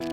¿Te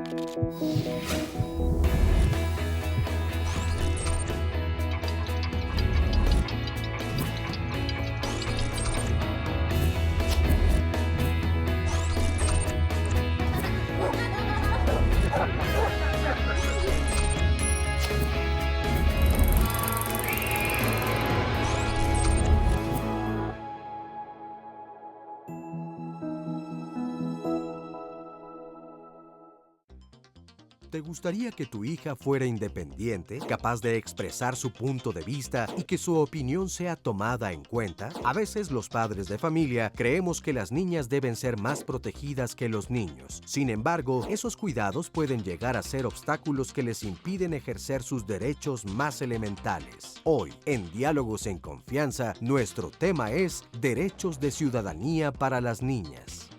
gustaría que tu hija fuera independiente, capaz de expresar su punto de vista y que su opinión sea tomada en cuenta? A veces los padres de familia creemos que las niñas deben ser más protegidas que los niños. Sin embargo, esos cuidados pueden llegar a ser obstáculos que les impiden ejercer sus derechos más elementales. Hoy, en Diálogos en Confianza, nuestro tema es Derechos de Ciudadanía para las Niñas.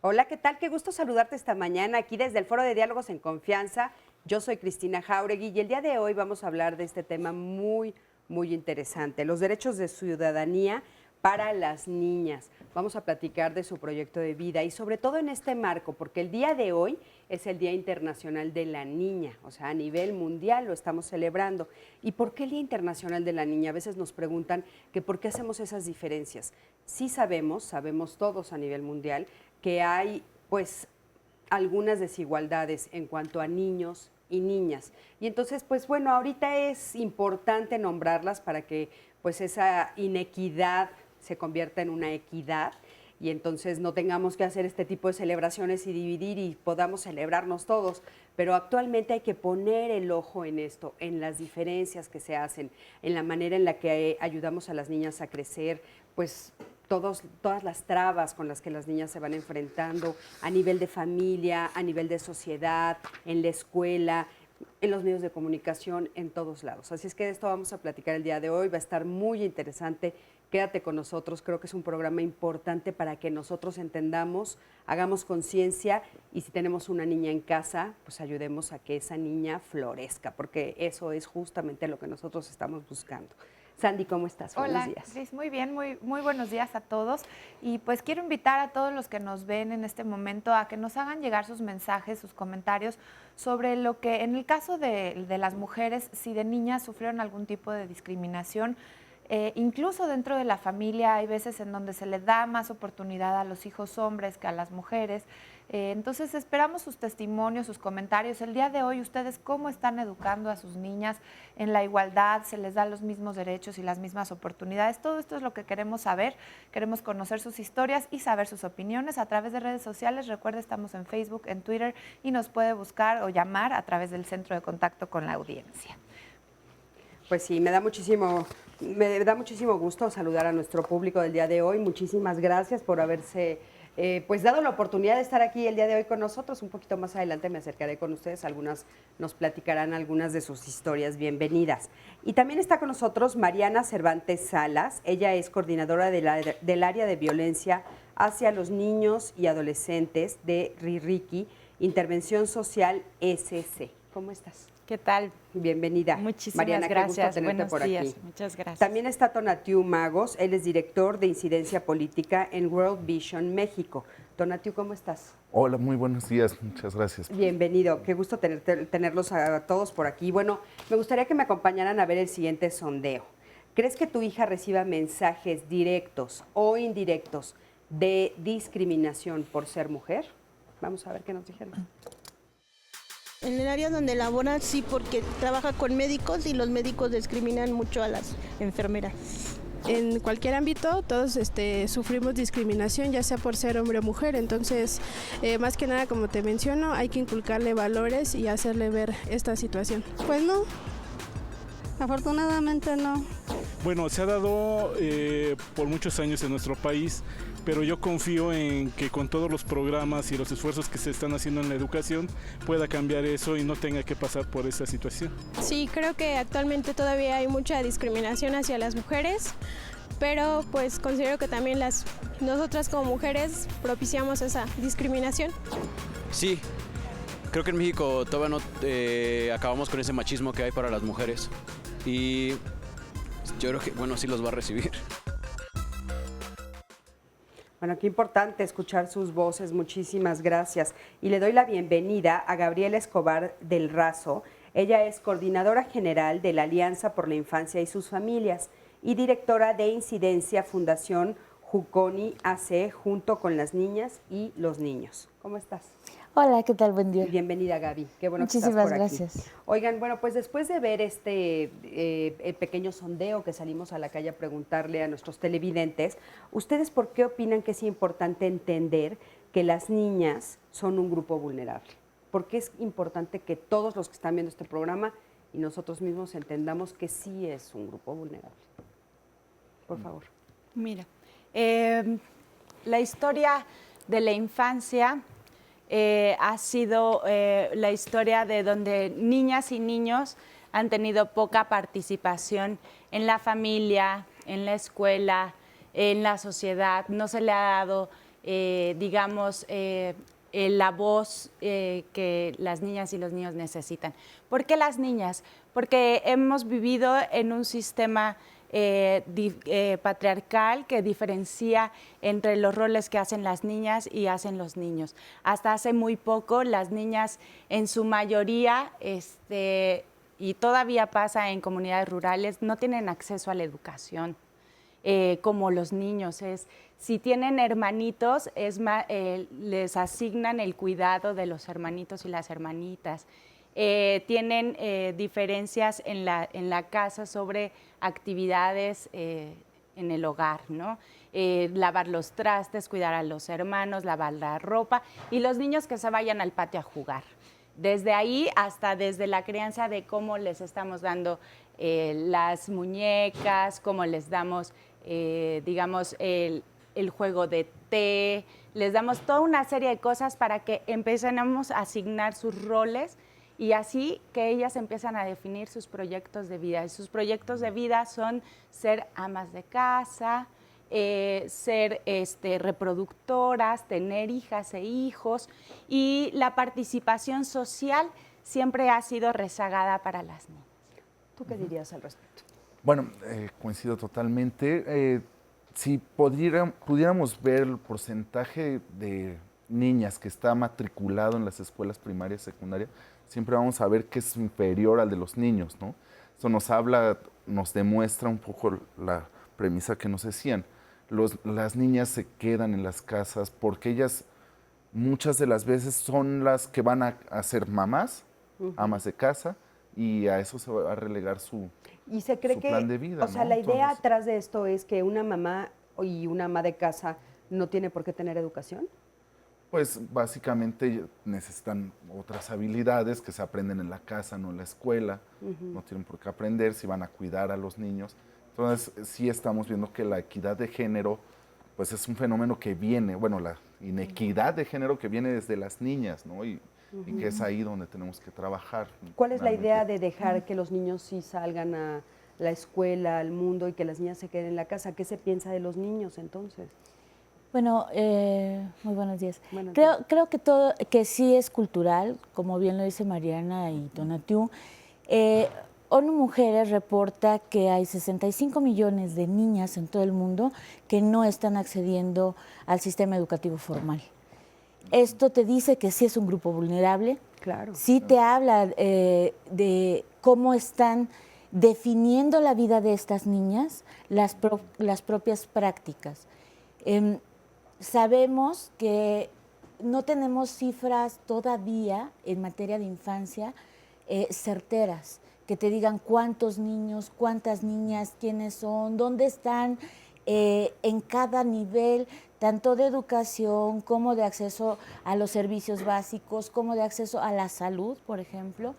Hola, ¿qué tal? Qué gusto saludarte esta mañana aquí desde el Foro de Diálogos en Confianza. Yo soy Cristina Jáuregui y el día de hoy vamos a hablar de este tema muy interesante, los derechos de ciudadanía para las niñas. Vamos a platicar de su proyecto de vida y sobre todo en este marco, porque el día de hoy es el Día Internacional de la Niña, o sea, a nivel mundial lo estamos celebrando. ¿Y por qué el Día Internacional de la Niña? A veces nos preguntan que por qué hacemos esas diferencias. Sí sabemos todos a nivel mundial que hay pues algunas desigualdades en cuanto a niños y niñas. Y entonces, pues bueno, ahorita es importante nombrarlas para que pues esa inequidad se convierta en una equidad y entonces no tengamos que hacer este tipo de celebraciones y dividir y podamos celebrarnos todos. Pero actualmente hay que poner el ojo en esto, en las diferencias que se hacen, en la manera en la que ayudamos a las niñas a crecer, pues todas las trabas con las que las niñas se van enfrentando a nivel de familia, a nivel de sociedad, en la escuela, en los medios de comunicación, en todos lados. Así es que de esto vamos a platicar el día de hoy, va a estar muy interesante. Quédate con nosotros, creo que es un programa importante para que nosotros entendamos, hagamos conciencia y si tenemos una niña en casa, pues ayudemos a que esa niña florezca, porque eso es justamente lo que nosotros estamos buscando. Sandy, ¿cómo estás? Hola, buenos días. Cris, muy bien, muy buenos días a todos. Y pues quiero invitar a todos los que nos ven en este momento a que nos hagan llegar sus mensajes, sus comentarios sobre lo que, en el caso de las mujeres, si de niñas sufrieron algún tipo de discriminación, incluso dentro de la familia hay veces en donde se le da más oportunidad a los hijos hombres que a las mujeres. Entonces esperamos sus testimonios, sus comentarios. El día de hoy, ustedes cómo están educando a sus niñas en la igualdad, se les da los mismos derechos y las mismas oportunidades. Todo esto es lo que queremos saber, queremos conocer sus historias y saber sus opiniones a través de redes sociales. Recuerde, estamos en Facebook, en Twitter y nos puede buscar o llamar a través del centro de contacto con la audiencia. Pues sí, me da muchísimo gusto saludar a nuestro público del día de hoy. Muchísimas gracias por haberse pues dado la oportunidad de estar aquí el día de hoy con nosotros. Un poquito más adelante me acercaré con ustedes, algunas nos platicarán algunas de sus historias. Bienvenidas. Y también está con nosotros Mariana Cervantes Salas, ella es coordinadora del área de violencia hacia los niños y adolescentes de RIRIQI, Intervención Social SC. ¿Cómo estás? ¿Qué tal? Bienvenida. Muchísimas Mariana, gracias. Qué gusto tenerte Buenos por días. aquí. Muchas gracias. También está Tonatiu Magos, él es director de Incidencia Política en World Vision México. Tonatiu, ¿cómo estás? Hola, muy buenos días, muchas gracias. Bienvenido, qué gusto tenerlos a todos por aquí. Bueno, me gustaría que me acompañaran a ver el siguiente sondeo. ¿Crees que tu hija reciba mensajes directos o indirectos de discriminación por ser mujer? Vamos a ver qué nos dijeron. En el área donde labora, sí, porque trabaja con médicos y los médicos discriminan mucho a las enfermeras. En cualquier ámbito todos sufrimos discriminación, ya sea por ser hombre o mujer, entonces más que nada, como te menciono, hay que inculcarle valores y hacerle ver esta situación. Pues no, afortunadamente no. Bueno, se ha dado por muchos años en nuestro país, pero yo confío en que con todos los programas y los esfuerzos que se están haciendo en la educación pueda cambiar eso y no tenga que pasar por esa situación. Sí, creo que actualmente todavía hay mucha discriminación hacia las mujeres, pero pues considero que también nosotras como mujeres propiciamos esa discriminación. Sí, creo que en México todavía no acabamos con ese machismo que hay para las mujeres y yo creo que, bueno, sí los va a recibir. Bueno, qué importante escuchar sus voces, muchísimas gracias. Y le doy la bienvenida a Gabriela Escobar del Razo. Ella es coordinadora general de la Alianza por la Infancia y sus Familias y directora de Incidencia Fundación Juconi AC, junto con las niñas y los niños. ¿Cómo estás? Hola, ¿qué tal? Buen día. Bienvenida, Gaby. Qué bueno que Muchísimas estás por aquí. gracias. Oigan, bueno, pues después de ver este pequeño sondeo que salimos a la calle a preguntarle a nuestros televidentes, ¿ustedes por qué opinan que es importante entender que las niñas son un grupo vulnerable? ¿Por qué es importante que todos los que están viendo este programa y nosotros mismos entendamos que sí es un grupo vulnerable? Por favor. Mira, la historia de la infancia ha sido la historia de donde niñas y niños han tenido poca participación en la familia, en la escuela, en la sociedad. No se le ha dado, digamos, la voz que las niñas y los niños necesitan. ¿Por qué las niñas? Porque hemos vivido en un sistema patriarcal que diferencia entre los roles que hacen las niñas y hacen los niños. Hasta hace muy poco las niñas en su mayoría, y todavía pasa en comunidades rurales, no tienen acceso a la educación como los niños. Si tienen hermanitos, les asignan el cuidado de los hermanitos y las hermanitas. Tienen diferencias en la casa sobre actividades en el hogar, ¿no? Lavar los trastes, cuidar a los hermanos, lavar la ropa y los niños que se vayan al patio a jugar. Desde ahí hasta desde la crianza de cómo les estamos dando las muñecas, cómo les damos, digamos, el juego de té, les damos toda una serie de cosas para que empecemos a asignar sus roles y así que ellas empiezan a definir sus proyectos de vida. Y sus proyectos de vida son ser amas de casa, ser reproductoras, tener hijas e hijos, y la participación social siempre ha sido rezagada para las niñas. ¿Tú qué dirías al respecto? Bueno, coincido totalmente. Si pudiéramos ver el porcentaje de niñas que está matriculado en las escuelas primarias y secundarias, siempre vamos a ver que es inferior al de los niños, ¿no? Eso nos demuestra un poco la premisa que nos decían. Las niñas se quedan en las casas porque ellas muchas de las veces son las que van a ser mamás, amas de casa, y a eso se va a relegar su plan de vida. O sea, ¿no? la idea Entonces, atrás de esto es que una mamá y una ama de casa no tiene por qué tener educación. pues básicamente necesitan otras habilidades que se aprenden en la casa, no en la escuela. No tienen por qué aprender si van a cuidar a los niños. Entonces, sí estamos viendo que la equidad de género, pues es un fenómeno que viene, bueno, la inequidad de género que viene desde las niñas, ¿no? Y que es ahí donde tenemos que trabajar. ¿Cuál es la idea de dejar que los niños sí salgan a la escuela, al mundo, y que las niñas se queden en la casa? ¿Qué se piensa de los niños entonces? Bueno, muy buenos días. Buenos días. Creo que sí es cultural, como bien lo dice Mariana y Tonatiuh. ONU Mujeres reporta que hay 65 millones de niñas en todo el mundo que no están accediendo al sistema educativo formal. Esto te dice que sí es un grupo vulnerable. Claro. Sí te habla de cómo están definiendo la vida de estas niñas, las propias prácticas. Sabemos que no tenemos cifras todavía en materia de infancia certeras, que te digan cuántos niños, cuántas niñas, quiénes son, dónde están en cada nivel, tanto de educación como de acceso a los servicios básicos, como de acceso a la salud, por ejemplo.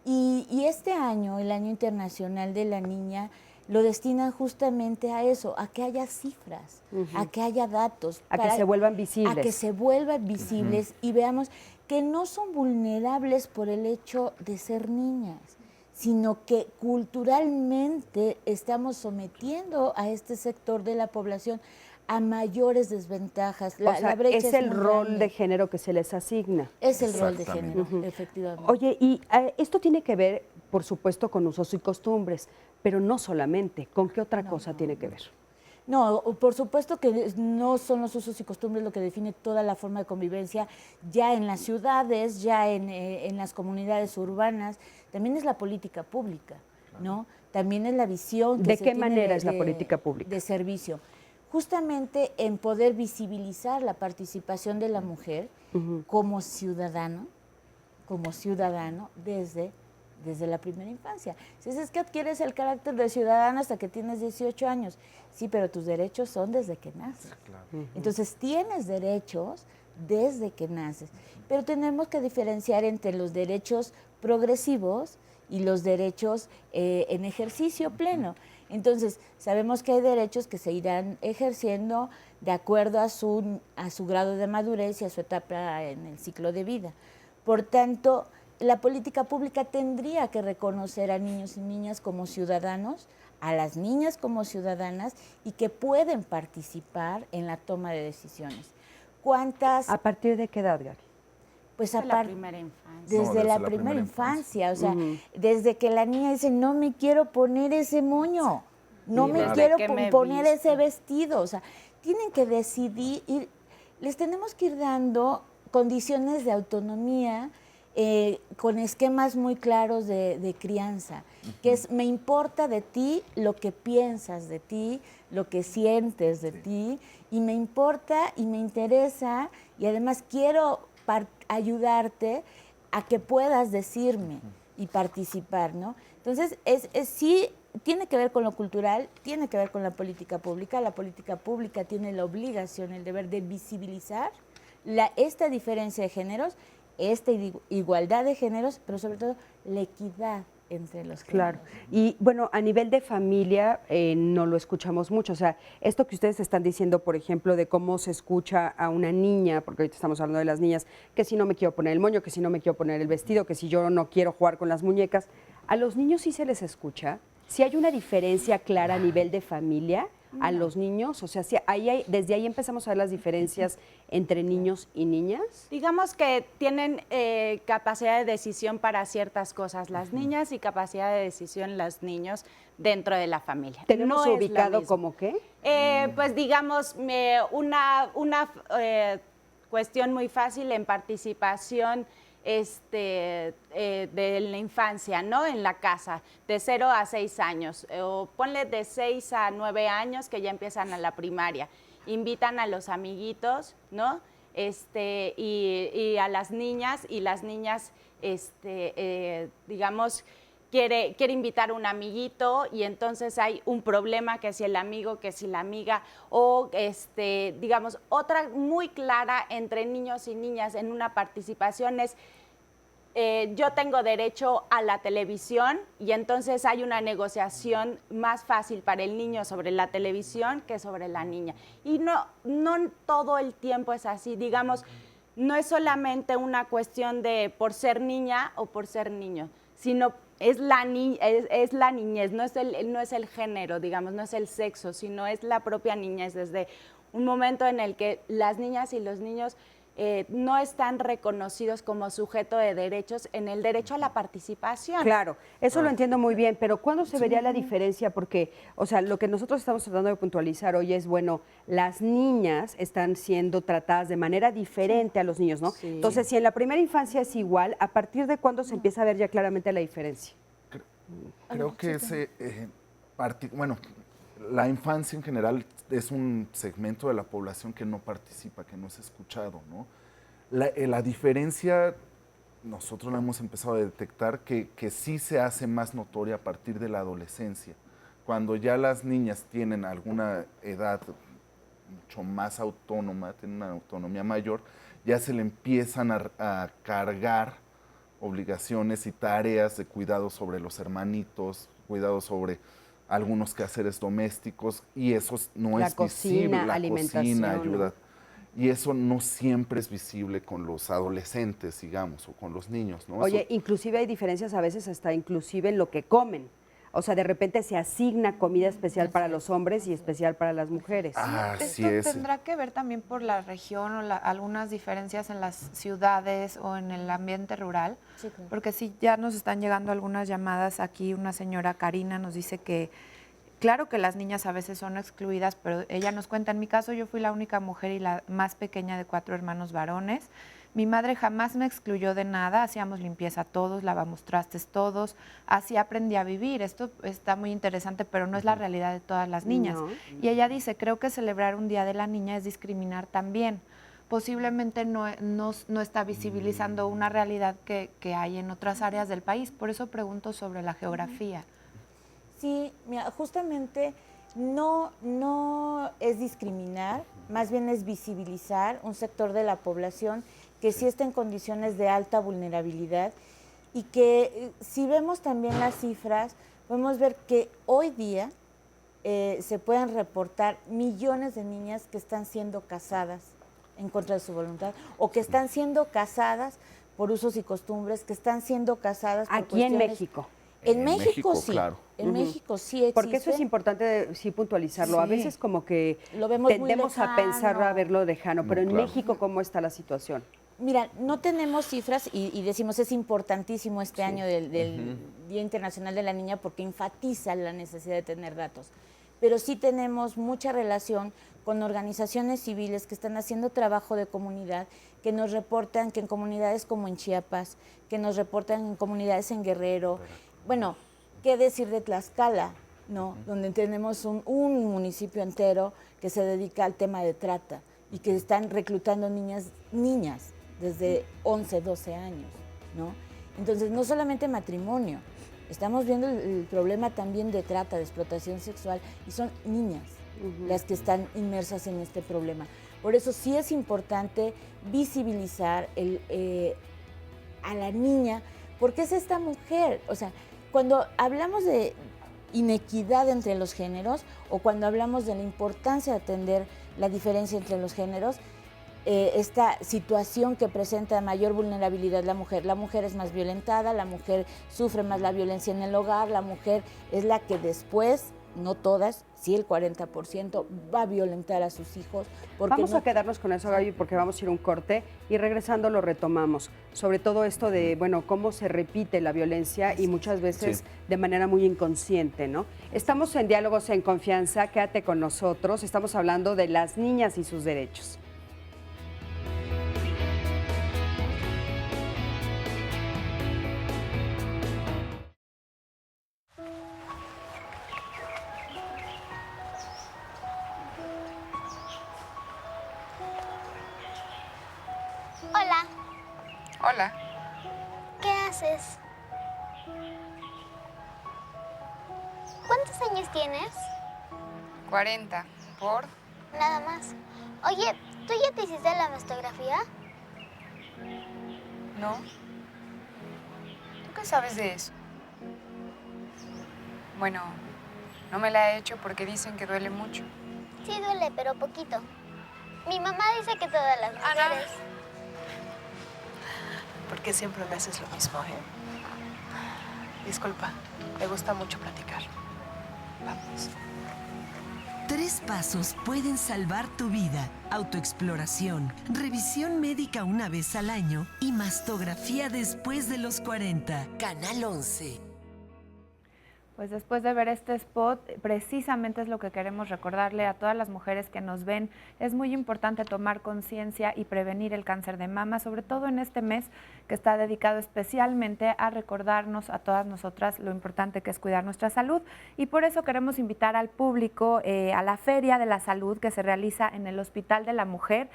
Y este año, el Año Internacional de la Niña, lo destinan justamente a eso, a que haya cifras, a que haya datos. A que se vuelvan visibles. A que se vuelvan visibles y veamos que no son vulnerables por el hecho de ser niñas, sino que culturalmente estamos sometiendo a este sector de la población a mayores desventajas. O sea, brecha es el muy rol grande. de género que se les asigna. Es el rol de género, efectivamente. Oye, y esto tiene que ver, por supuesto, con usos y costumbres, pero no solamente. ¿Con qué otra cosa tiene que ver? No, por supuesto que no son los usos y costumbres lo que define toda la forma de convivencia ya en las ciudades, ya en las comunidades urbanas, también es la política pública, ¿no? También es la visión que ¿De se qué tiene manera es la política pública? de servicio. Justamente en poder visibilizar la participación de la mujer como ciudadano desde la primera infancia. Si es que adquieres el carácter de ciudadano hasta que tienes 18 años, sí, pero tus derechos son desde que naces. Claro. Entonces tienes derechos desde que naces, pero tenemos que diferenciar entre los derechos progresivos y los derechos en ejercicio pleno. Entonces, sabemos que hay derechos que se irán ejerciendo de acuerdo a su grado de madurez y a su etapa en el ciclo de vida. Por tanto, la política pública tendría que reconocer a niños y niñas como ciudadanos, a las niñas como ciudadanas y que pueden participar en la toma de decisiones. ¿Cuántas? ¿A partir de qué edad, Gaby? Pues Desde la primera infancia. Desde la primera infancia, o sea, desde que la niña dice, no me quiero poner ese moño, no me quiero poner ese vestido, o sea, tienen que decidir, les tenemos que ir dando condiciones de autonomía con esquemas muy claros de crianza, que es, me importa de ti lo que piensas de ti, lo que sientes de ti, y me importa y me interesa, y además quiero ayudarte a que puedas decirme y participar, ¿no? Entonces, sí, tiene que ver con lo cultural, tiene que ver con la política pública. La política pública tiene la obligación, el deber de visibilizar esta diferencia de géneros, esta igualdad de géneros, pero sobre todo la equidad entre los géneros. Claro. Y bueno, a nivel de familia no lo escuchamos mucho. O sea, esto que ustedes están diciendo, por ejemplo, de cómo se escucha a una niña, porque ahorita estamos hablando de las niñas, que si no me quiero poner el moño, que si no me quiero poner el vestido, que si yo no quiero jugar con las muñecas, ¿a los niños sí se les escucha? ¿Sí hay una diferencia clara a nivel de familia a los niños? O sea, ¿sí desde ahí empezamos a ver las diferencias entre niños y niñas. Digamos que tienen capacidad de decisión para ciertas cosas las niñas y capacidad de decisión los niños dentro de la familia. ¿Tenemos No ubicado como qué? Pues digamos, una cuestión muy fácil en participación de la infancia, ¿no? En la casa, de 0 a 6 años, o ponle de 6 a 9 años que ya empiezan a la primaria, invitan a los amiguitos, ¿no? Y a las niñas, y las niñas, digamos, quiere invitar a un amiguito y entonces hay un problema, que si el amigo, que si la amiga, o digamos, otra muy clara entre niños y niñas en una participación es yo tengo derecho a la televisión y entonces hay una negociación más fácil para el niño sobre la televisión que sobre la niña. Y no todo el tiempo es así, digamos, no es solamente una cuestión de por ser niña o por ser niño, sino es la niñez, no es el género, digamos, no es el sexo, sino es la propia niñez, desde un momento en el que las niñas y los niños no están reconocidos como sujeto de derechos en el derecho a la participación. Claro, eso lo entiendo muy bien, pero ¿cuándo se vería la diferencia? Porque, o sea, lo que nosotros estamos tratando de puntualizar hoy es, bueno, las niñas están siendo tratadas de manera diferente a los niños, ¿no? Sí. Entonces, si en la primera infancia es igual, ¿a partir de cuándo se empieza a ver ya claramente la diferencia? Creo que bueno, la infancia en general es un segmento de la población que no participa, que no es escuchado, ¿no? La diferencia, nosotros la hemos empezado a detectar que sí se hace más notoria a partir de la adolescencia. Cuando ya las niñas tienen alguna edad mucho más autónoma, tienen una autonomía mayor, ya se le empiezan a cargar obligaciones y tareas de cuidado sobre los hermanitos, cuidado sobre algunos quehaceres domésticos, y eso no es visible. La cocina, ayuda. Y eso no siempre es visible con los adolescentes, digamos, o con los niños, ¿no? Oye, inclusive hay diferencias a veces hasta inclusive en lo que comen. O sea, de repente se asigna comida especial para los hombres y especial para las mujeres. Esto tendrá que ver también por la región o algunas diferencias en las ciudades o en el ambiente rural. Sí, claro. Porque sí, ya nos están llegando algunas llamadas aquí. Una señora, Karina, nos dice que Claro que las niñas a veces son excluidas, pero ella nos cuenta, en mi caso yo fui la única mujer y la más pequeña de 4 hermanos varones. Mi madre jamás me excluyó de nada, hacíamos limpieza todos, lavamos trastes todos, así aprendí a vivir. Esto está muy interesante, pero no es la realidad de todas las niñas. No. Y ella dice, creo que celebrar un Día de la Niña es discriminar también. Posiblemente no está visibilizando una realidad que hay en otras áreas del país. Por eso pregunto sobre la geografía. Sí, mira, justamente no es discriminar, más bien es visibilizar un sector de la población que sí está en condiciones de alta vulnerabilidad y que si vemos también las cifras, podemos ver que hoy día se pueden reportar millones de niñas que están siendo casadas en contra de su voluntad o que están siendo casadas por usos y costumbres, que están siendo casadas por Aquí en cuestiones- México. En México sí, claro. en México sí existe. Porque eso es importante sí puntualizarlo. A Sí. veces como que Lo vemos muy tendemos a pensar lejano. a verlo lejano, pero en claro. México, ¿cómo está la situación? Mira, no tenemos cifras y decimos es importantísimo este año del Día Internacional de la Niña porque enfatiza la necesidad de tener datos. Pero sí tenemos mucha relación con organizaciones civiles que están haciendo trabajo de comunidad, que nos reportan que en comunidades como en Chiapas, que nos reportan en comunidades en Guerrero. Bueno, ¿qué decir de Tlaxcala? ¿No? Donde tenemos un municipio entero que se dedica al tema de trata y que están reclutando niñas desde 11, 12 años, ¿no? Entonces, no solamente matrimonio, estamos viendo el problema también de trata, de explotación sexual, y son niñas las que están inmersas en este problema. Por eso sí es importante visibilizar a la niña, porque es esta mujer, o sea, cuando hablamos de inequidad entre los géneros o cuando hablamos de la importancia de atender la diferencia entre los géneros, esta situación que presenta mayor vulnerabilidad la mujer es más violentada, la mujer sufre más la violencia en el hogar, la mujer es la que después, no todas, sí el 40%, va a violentar a sus hijos. Vamos a quedarnos con eso, Gaby, porque vamos a ir a un corte y regresando lo retomamos. Sobre todo esto de, bueno, cómo se repite la violencia y muchas veces de manera muy inconsciente, ¿no? Estamos en Diálogos en Confianza, quédate con nosotros. Estamos hablando de las niñas y sus derechos. Hola, Hola, ¿qué haces? ¿Cuántos años tienes? 40. ¿Por? Nada más. Oye, ¿tú ya te hiciste la mastografía? No. ¿Tú qué sabes de eso? Bueno, no me la he hecho porque dicen que duele mucho. Sí duele, pero poquito. Mi mamá dice que todas las Ana. mujeres... ¿Por qué siempre me haces lo mismo, eh? Disculpa, me gusta mucho platicar. Vamos. 3 pasos pueden salvar tu vida. Autoexploración, revisión médica una vez al año y mastografía después de los 40. Canal 11. Pues después de ver este spot, precisamente es lo que queremos recordarle a todas las mujeres que nos ven. Es muy importante tomar conciencia y prevenir el cáncer de mama, sobre todo en este mes que está dedicado especialmente a recordarnos a todas nosotras lo importante que es cuidar nuestra salud. Y por eso queremos invitar al público a la Feria de la Salud que se realiza en el Hospital de la Mujer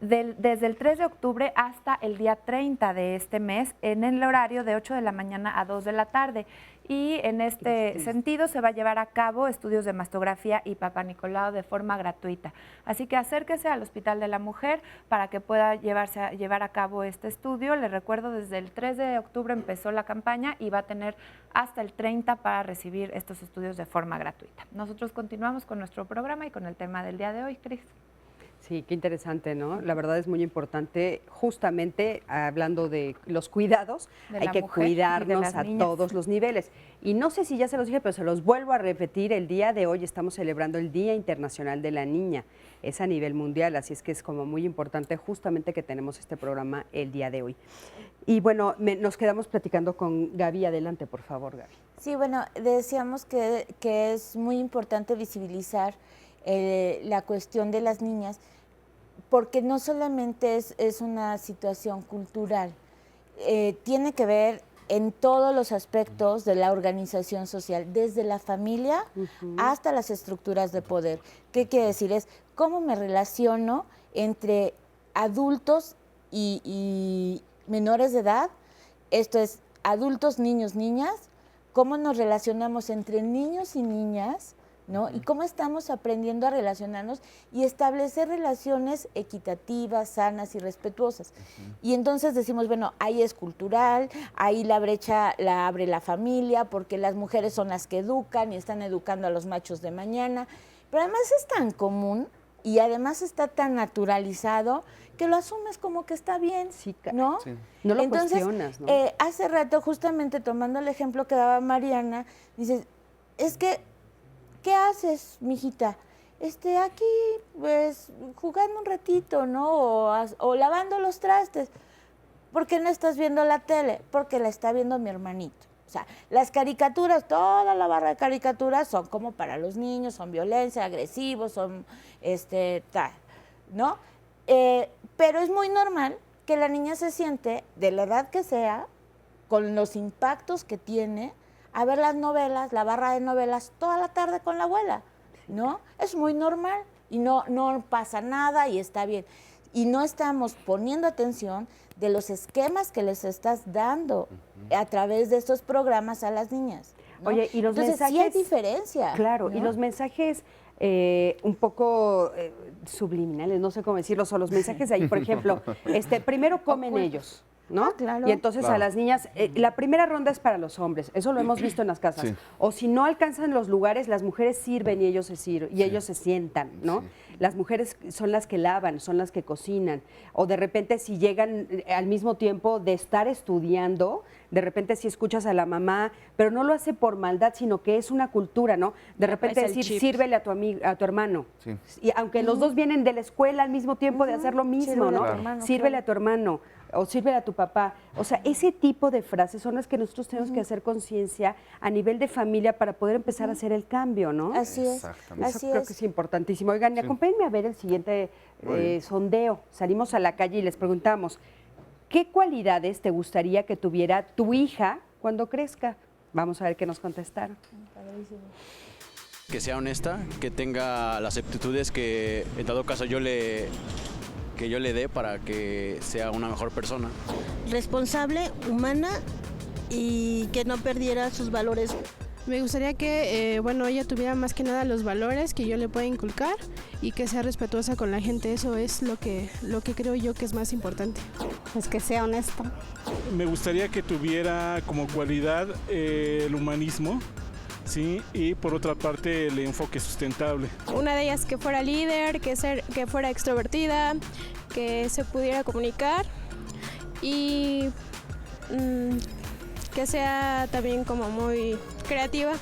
desde el 3 de octubre hasta el día 30 de este mes, en el horario de 8 de la mañana a 2 de la tarde. Y en este sentido se va a llevar a cabo estudios de mastografía y Papá Nicolau de forma gratuita. Así que acérquese al Hospital de la Mujer para que pueda llevar a cabo este estudio. Les recuerdo, desde el 3 de octubre empezó la campaña y va a tener hasta el 30 para recibir estos estudios de forma gratuita. Nosotros continuamos con nuestro programa y con el tema del día de hoy, Cris. Sí, qué interesante, ¿no? La verdad es muy importante, justamente hablando de los cuidados, De hay la que mujer y de cuidarnos las a niñas. todos los niveles. Y no sé si ya se los dije, pero se los vuelvo a repetir, el día de hoy estamos celebrando el Día Internacional de la Niña, es a nivel mundial, así es que es como muy importante justamente que tenemos este programa el día de hoy. Y bueno, nos quedamos platicando con Gaby, adelante por favor, Gaby. Sí, bueno, decíamos que es muy importante visibilizar la cuestión de las niñas, porque no solamente es una situación cultural, tiene que ver en todos los aspectos de la organización social, desde la familia hasta las estructuras de poder. ¿Qué quiere decir? Es cómo me relaciono entre adultos y menores de edad, esto es adultos, niños, niñas, cómo nos relacionamos entre niños y niñas, ¿no? Y cómo estamos aprendiendo a relacionarnos y establecer relaciones equitativas, sanas y respetuosas. Y entonces decimos, bueno, ahí es cultural, ahí la brecha la abre la familia, porque las mujeres son las que educan y están educando a los machos de mañana. Pero además es tan común y además está tan naturalizado que lo asumes como que está bien, ¿no? Sí. No lo Entonces, cuestionas, ¿no? hace rato, justamente tomando el ejemplo que daba Mariana, dices, es que, ¿qué haces, mijita? Aquí, pues, jugando un ratito, ¿no? O lavando los trastes. ¿Por qué no estás viendo la tele? Porque la está viendo mi hermanito. O sea, las caricaturas, toda la barra de caricaturas son como para los niños, son violencia, agresivos, son, tal, ¿no? Pero es muy normal que la niña se siente, de la edad que sea, con los impactos que tiene, a ver las novelas, la barra de novelas, toda la tarde con la abuela, ¿no? Es muy normal y no pasa nada y está bien. Y no estamos poniendo atención de los esquemas que les estás dando a través de estos programas a las niñas, ¿no? Oye, y los Entonces, mensajes... sí hay diferencia. Claro, ¿no? y los mensajes un poco subliminales, no sé cómo decirlo, son los mensajes ahí, por ejemplo, primero comen ellos, ¿no? Claro. Y entonces a las niñas, la primera ronda es para los hombres, eso lo hemos visto en las casas. Sí. O si no alcanzan los lugares, las mujeres sirven y ellos ellos se sientan, ¿no? Sí. Las mujeres son las que lavan, son las que cocinan. O de repente si llegan al mismo tiempo de estar estudiando, de repente si escuchas a la mamá, pero no lo hace por maldad, sino que es una cultura, ¿no? De repente Es el decir, chip. sírvele a tu a tu hermano. Sí. Y aunque los dos vienen de la escuela al mismo tiempo de hacer lo mismo, Sírvele a ¿no? tu hermano, Sírvele claro. a tu hermano o sírvele a tu papá. O sea, ese tipo de frases son las que nosotros tenemos que hacer conciencia a nivel de familia para poder empezar a hacer el cambio, ¿no? Así es. Exactamente. Eso Así creo es. que es importantísimo. Oigan, Sí. acompáñenme a ver el siguiente Muy bien. sondeo. Salimos a la calle y les preguntamos, ¿qué cualidades te gustaría que tuviera tu hija cuando crezca? Vamos a ver qué nos contestaron. Que sea honesta, que tenga las aptitudes que en dado caso yo le dé para que sea una mejor persona. Responsable, humana y que no perdiera sus valores. Me gustaría que, ella tuviera más que nada los valores que yo le pueda inculcar y que sea respetuosa con la gente. Eso es lo que creo yo que es más importante. Pues que sea honesto. Me gustaría que tuviera como cualidad el humanismo, ¿sí? Y por otra parte el enfoque sustentable. Una de ellas que fuera líder, que fuera extrovertida, que se pudiera comunicar y que sea también como muy creativa.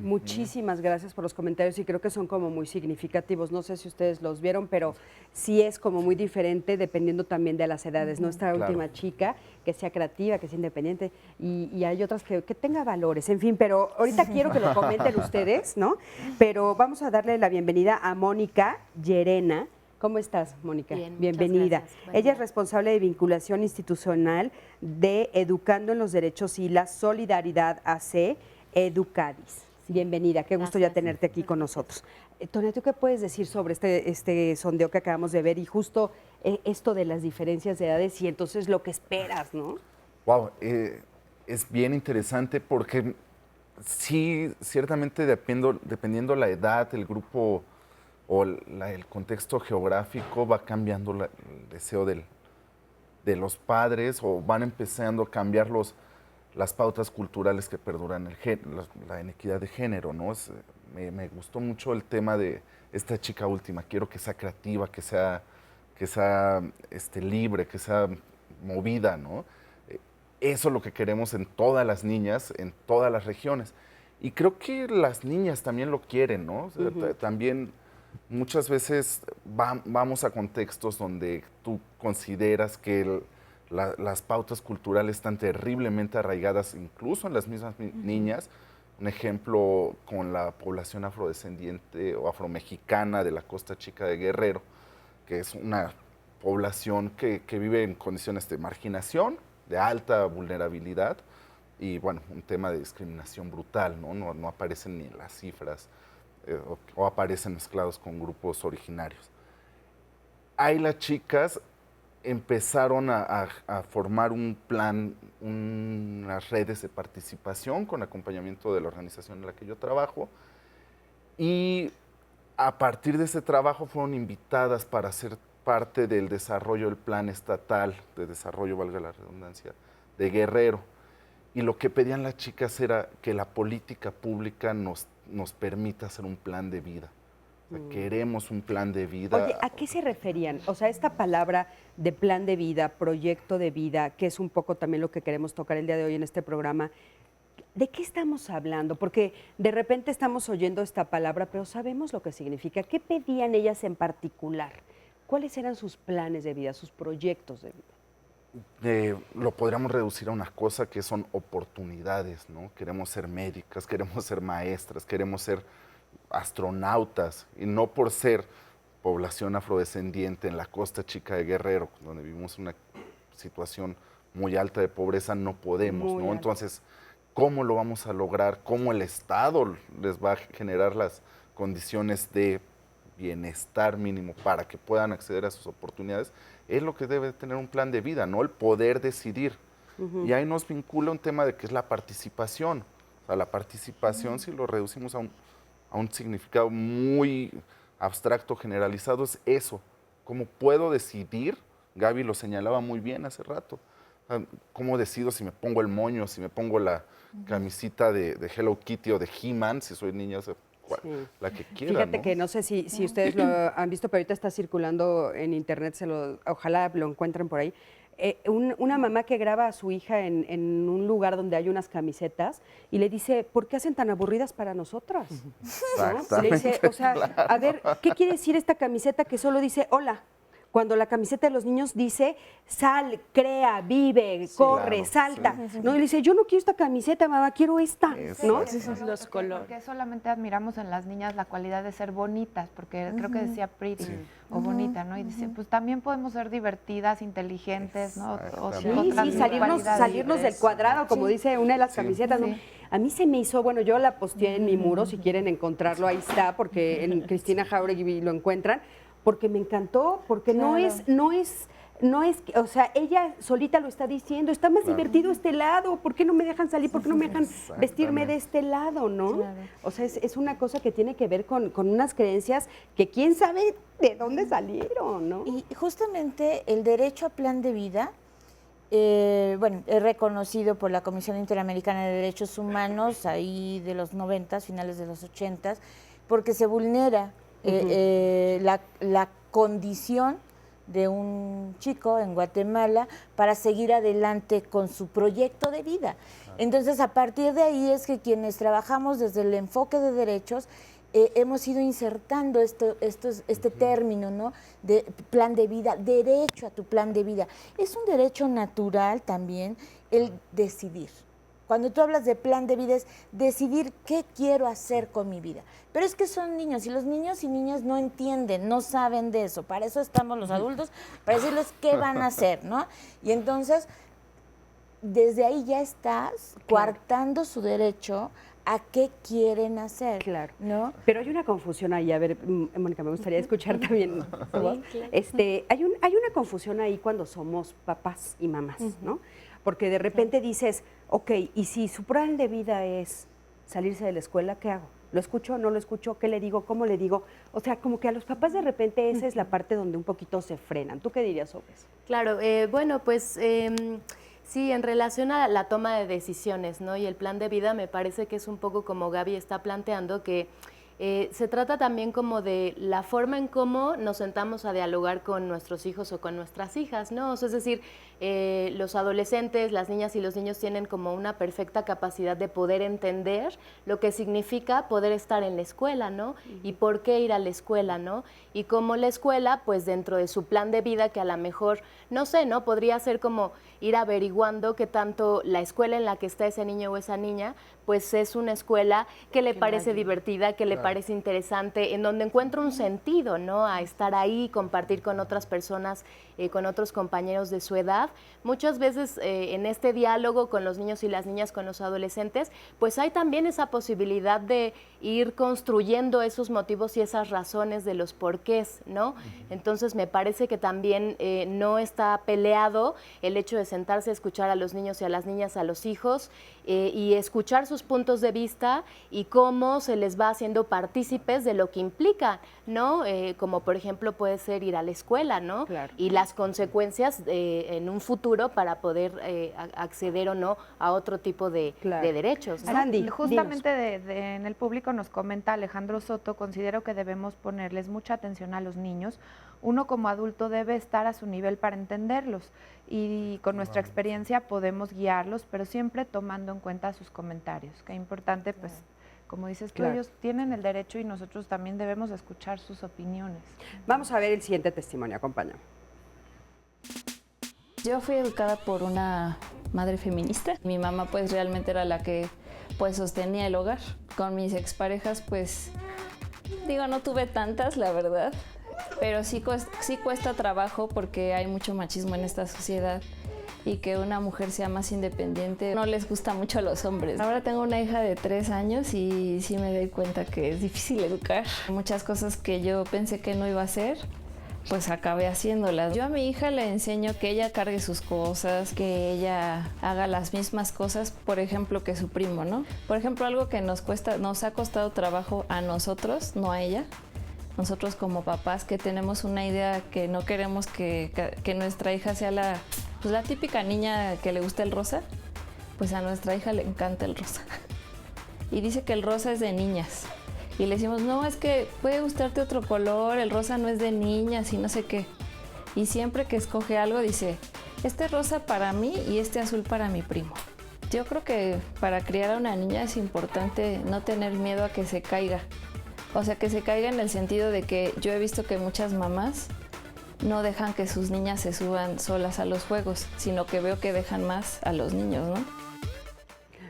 Muchísimas gracias por los comentarios y creo que son como muy significativos. No sé si ustedes los vieron, pero sí es como muy diferente dependiendo también de las edades. Nuestra Claro. última chica, que sea creativa, que sea independiente, y hay otras que tenga valores, en fin, pero ahorita quiero que lo comenten ustedes, ¿no? Pero vamos a darle la bienvenida a Mónica Llerena. ¿Cómo estás, Mónica? Bien, muchas Bienvenida. gracias. Buen Ella día. es responsable de vinculación institucional de Educando en los Derechos y la Solidaridad AC, Educadis. Bienvenida, qué gusto ya Gracias. tenerte aquí con nosotros. Tonia, ¿tú qué puedes decir sobre este sondeo que acabamos de ver y justo esto de las diferencias de edades y entonces lo que esperas, ¿no? Wow, es bien interesante porque sí, ciertamente dependiendo la edad, el grupo o el contexto geográfico va cambiando el deseo de los padres o van empezando a cambiar las pautas culturales que perduran la inequidad de género, ¿no? Me gustó mucho el tema de esta chica última. Quiero que sea creativa, que sea libre, que sea movida, ¿no? Eso es lo que queremos en todas las niñas, en todas las regiones. Y creo que las niñas también lo quieren, ¿no? O sea, también muchas veces vamos a contextos donde tú consideras que las pautas culturales están terriblemente arraigadas incluso en las mismas niñas. Un ejemplo con la población afrodescendiente o afromexicana de la Costa Chica de Guerrero, que es una población que vive en condiciones de marginación, de alta vulnerabilidad y, bueno, un tema de discriminación brutal, ¿no? No aparecen ni en las cifras o aparecen mezclados con grupos originarios. Ahí las chicas empezaron a formar un plan, unas redes de participación con acompañamiento de la organización en la que yo trabajo, y a partir de ese trabajo fueron invitadas para ser parte del desarrollo del plan estatal de desarrollo, valga la redundancia, de Guerrero. Y lo que pedían las chicas era que la política pública nos permita hacer un plan de vida. O sea, queremos un plan de vida. Oye, ¿a qué se referían? O sea, esta palabra de plan de vida, proyecto de vida, que es un poco también lo que queremos tocar el día de hoy en este programa, ¿de qué estamos hablando? Porque de repente estamos oyendo esta palabra, pero sabemos lo que significa. ¿Qué pedían ellas en particular? ¿Cuáles eran sus planes de vida, sus proyectos de vida? Lo podríamos reducir a una cosa que son oportunidades, ¿no? Queremos ser médicas, queremos ser maestras, queremos ser astronautas, y no por ser población afrodescendiente en la Costa Chica de Guerrero, donde vivimos una situación muy alta de pobreza, no podemos, ¿no? Entonces, ¿cómo lo vamos a lograr? ¿Cómo el Estado les va a generar las condiciones de bienestar mínimo para que puedan acceder a sus oportunidades? Es lo que debe tener un plan de vida, ¿no? El poder decidir. Y ahí nos vincula un tema de que es la participación. O sea, la participación, si lo reducimos a un significado muy abstracto, generalizado, es eso. ¿Cómo puedo decidir? Gaby lo señalaba muy bien hace rato. ¿Cómo decido si me pongo el moño, si me pongo la camisita de Hello Kitty o de He-Man, si soy niña? O sea, la que quiera. Fíjate, ¿no? que no sé si ustedes lo han visto, pero ahorita está circulando en internet, ojalá lo encuentren por ahí. Una mamá que graba a su hija en un lugar donde hay unas camisetas y le dice, ¿por qué hacen tan aburridas para nosotras? ¿No? Y le dice, o sea, a ver, ¿qué quiere decir esta camiseta que solo dice hola? Cuando la camiseta de los niños dice, sal, crea, vive, corre, salta. No, y le dice, yo no quiero esta camiseta, mamá, quiero esta, ¿no? Los colores. Porque solamente admiramos en las niñas la cualidad de ser bonitas, porque creo que decía pretty o bonita, ¿no? Y dice, pues también podemos ser divertidas, inteligentes, ¿no? Salirnos del cuadrado, como dice una de las camisetas, ¿no? A mí se me hizo, bueno, yo la posteé en mi muro, si quieren encontrarlo, ahí está, porque en Cristina Jauregui lo encuentran, porque me encantó, porque no es, o sea, ella solita lo está diciendo, está más divertido este lado, ¿por qué no me dejan salir? ¿Por qué no me dejan vestirme de este lado, no? O sea, es una cosa que tiene que ver con unas creencias que quién sabe de dónde salieron, ¿no? Y justamente el derecho a plan de vida, bueno, es reconocido por la Comisión Interamericana de Derechos Humanos, ahí de los 90, finales de los 80, porque se vulnera la condición de un chico en Guatemala para seguir adelante con su proyecto de vida. Entonces, a partir de ahí es que quienes trabajamos desde el enfoque de derechos hemos ido insertando este término, ¿no? De plan de vida, derecho a tu plan de vida. Es un derecho natural también el decidir. Cuando tú hablas de plan de vida es decidir qué quiero hacer con mi vida. Pero es que son niños y los niños y niñas no entienden, no saben de eso. Para eso estamos los adultos, para decirles qué van a hacer, ¿no? Y entonces, desde ahí ya estás coartando su derecho a qué quieren hacer, ¿no? Pero hay una confusión ahí, a ver, Mónica, me gustaría escuchar también. Hay una confusión ahí cuando somos papás y mamás, ¿no? Porque de repente dices, ok, y si su plan de vida es salirse de la escuela, ¿qué hago? ¿Lo escucho o no lo escucho? ¿Qué le digo? ¿Cómo le digo? O sea, como que a los papás de repente esa es la parte donde un poquito se frenan. ¿Tú qué dirías sobre eso? Claro, bueno, pues Sí, en relación a la toma de decisiones, ¿no? Y el plan de vida me parece que es un poco como Gaby está planteando, que se trata también como de la forma en cómo nos sentamos a dialogar con nuestros hijos o con nuestras hijas, ¿no? O sea, es decir, los adolescentes, las niñas y los niños tienen como una perfecta capacidad de poder entender lo que significa poder estar en la escuela, ¿no? Y por qué ir a la escuela, ¿no? Y cómo la escuela, pues dentro de su plan de vida, que a lo mejor, no sé, ¿no? Podría ser como ir averiguando qué tanto la escuela en la que está ese niño o esa niña, pues es una escuela que le parece divertida, que le parece interesante, en donde encuentra un sentido, ¿no? A estar ahí, compartir con otras personas, con otros compañeros de su edad. Muchas veces en este diálogo con los niños y las niñas, con los adolescentes, pues hay también esa posibilidad de ir construyendo esos motivos y esas razones de los porqués, ¿no? Entonces me parece que también no está peleado el hecho de sentarse a escuchar a los niños y a las niñas, a los hijos, y escuchar sus puntos de vista y cómo se les va haciendo partícipes de lo que implica, ¿no? Como por ejemplo puede ser ir a la escuela, ¿no? Claro. Y las consecuencias en un futuro para poder acceder o no a otro tipo de derechos, ¿no? Sandy, justamente en el público nos comenta Alejandro Soto, considero que debemos ponerles mucha atención a los niños. Uno como adulto debe estar a su nivel para entenderlos y con nuestra experiencia podemos guiarlos, pero siempre tomando en cuenta sus comentarios. Qué importante, pues, como dices tú, ellos tienen el derecho y nosotros también debemos escuchar sus opiniones. Vamos a ver el siguiente testimonio, acompáñame. Yo fui educada por una madre feminista. Mi mamá pues realmente era la que pues sostenía el hogar. Con mis exparejas pues, digo, no tuve tantas, la verdad, pero sí cuesta trabajo porque hay mucho machismo en esta sociedad y que una mujer sea más independiente no les gusta mucho a los hombres. Ahora tengo una hija de 3 años y sí me doy cuenta que es difícil educar. Muchas cosas que yo pensé que no iba a hacer, pues acabé haciéndolas. Yo a mi hija le enseño que ella cargue sus cosas, que ella haga las mismas cosas, por ejemplo, que su primo, ¿no? Por ejemplo, algo que nos ha costado trabajo a nosotros, no a ella. Nosotros como papás que tenemos una idea que no queremos que nuestra hija sea la típica niña que le gusta el rosa, pues a nuestra hija le encanta el rosa. Y dice que el rosa es de niñas. Y le decimos, no, es que puede gustarte otro color, el rosa no es de niñas y no sé qué. Y siempre que escoge algo dice, este rosa para mí y este azul para mi primo. Yo creo que para criar a una niña es importante no tener miedo a que se caiga. O sea, que se caiga en el sentido de que yo he visto que muchas mamás no dejan que sus niñas se suban solas a los juegos, sino que veo que dejan más a los niños, ¿no?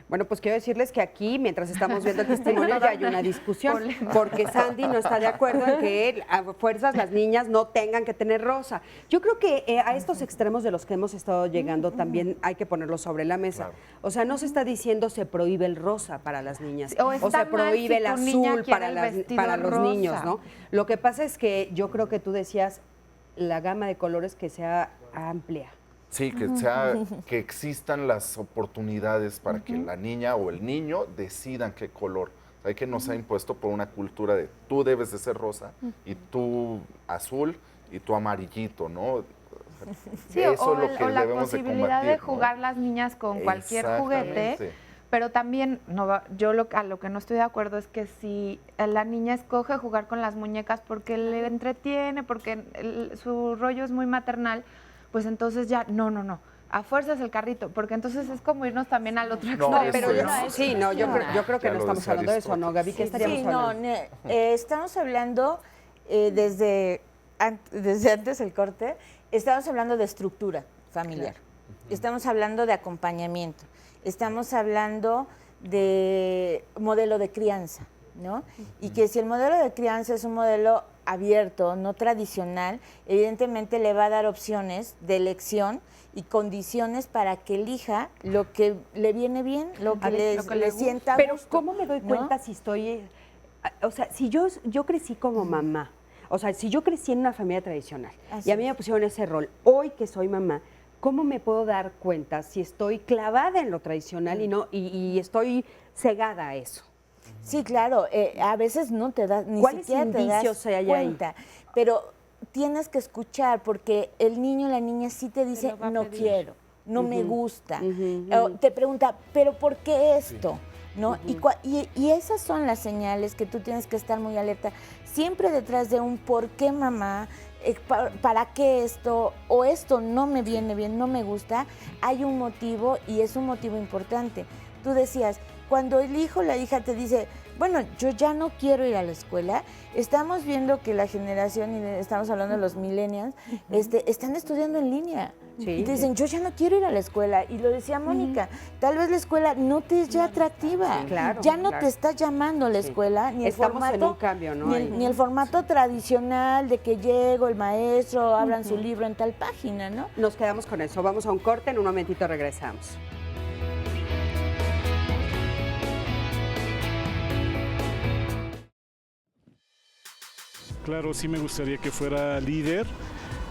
Bueno, pues quiero decirles que aquí, mientras estamos viendo el testimonio, ya hay una discusión, porque Sandy no está de acuerdo en que a fuerzas las niñas no tengan que tener rosa. Yo creo que a estos extremos de los que hemos estado llegando también hay que ponerlos sobre la mesa. Claro. O sea, no se está diciendo se prohíbe el rosa para las niñas, o se prohíbe el azul para los niños, ¿no? Lo que pasa es que yo creo que tú decías la gama de colores que sea amplia. Sí, que existan las oportunidades para que la niña o el niño decidan qué color. Hay que nos ha impuesto por una cultura de tú debes de ser rosa y tú azul y tú amarillito, ¿no? Sí, eso o es lo que la debemos posibilidad de de jugar las niñas con cualquier juguete. Pero también yo a lo que no estoy de acuerdo es que si la niña escoge jugar con las muñecas porque le entretiene, porque su rollo es muy maternal, pues entonces ya, no, a fuerzas el carrito, porque entonces es como irnos también al otro extremo. Pero yo creo que no estamos hablando de eso, ¿no, Gaby? ¿Qué estaríamos hablando? Estamos hablando desde antes del corte, estamos hablando de estructura familiar, estamos hablando de acompañamiento, estamos hablando de modelo de crianza, ¿no? Y que si el modelo de crianza es un modelo abierto, no tradicional, evidentemente le va a dar opciones de elección y condiciones para que elija lo que le viene bien, lo que le sienta Pero gusto, ¿cómo me doy cuenta si estoy, o sea, si yo crecí como mamá, o sea, si yo crecí en una familia tradicional y a mí me pusieron ese rol, hoy que soy mamá, ¿cómo me puedo dar cuenta si estoy clavada en lo tradicional y estoy cegada a eso? Sí, claro, a veces no te das, ni siquiera te das cuenta, pero tienes que escuchar porque el niño o la niña sí te dice no quiero, no me gusta. O te pregunta, ¿pero por qué esto? ¿No? Y esas son las señales que tú tienes que estar muy alerta. Siempre detrás de un ¿por qué, mamá? ¿Para qué esto? O esto no me viene bien, no me gusta. Hay un motivo y es un motivo importante. Tú decías, cuando el hijo o la hija te dice, bueno, yo ya no quiero ir a la escuela, estamos viendo que la generación, y estamos hablando de los millennials, están estudiando en línea. Sí. Y te dicen, yo ya no quiero ir a la escuela. Y lo decía Mónica, tal vez la escuela no te es ya atractiva. Sí, claro, ya no te está llamando la escuela, ni el Estamos formato, en un cambio, ¿no? ni el formato tradicional de que llego, el maestro, abran su libro en tal página, ¿no? Nos quedamos con eso. Vamos a un corte, en un momentito regresamos. Claro, sí me gustaría que fuera líder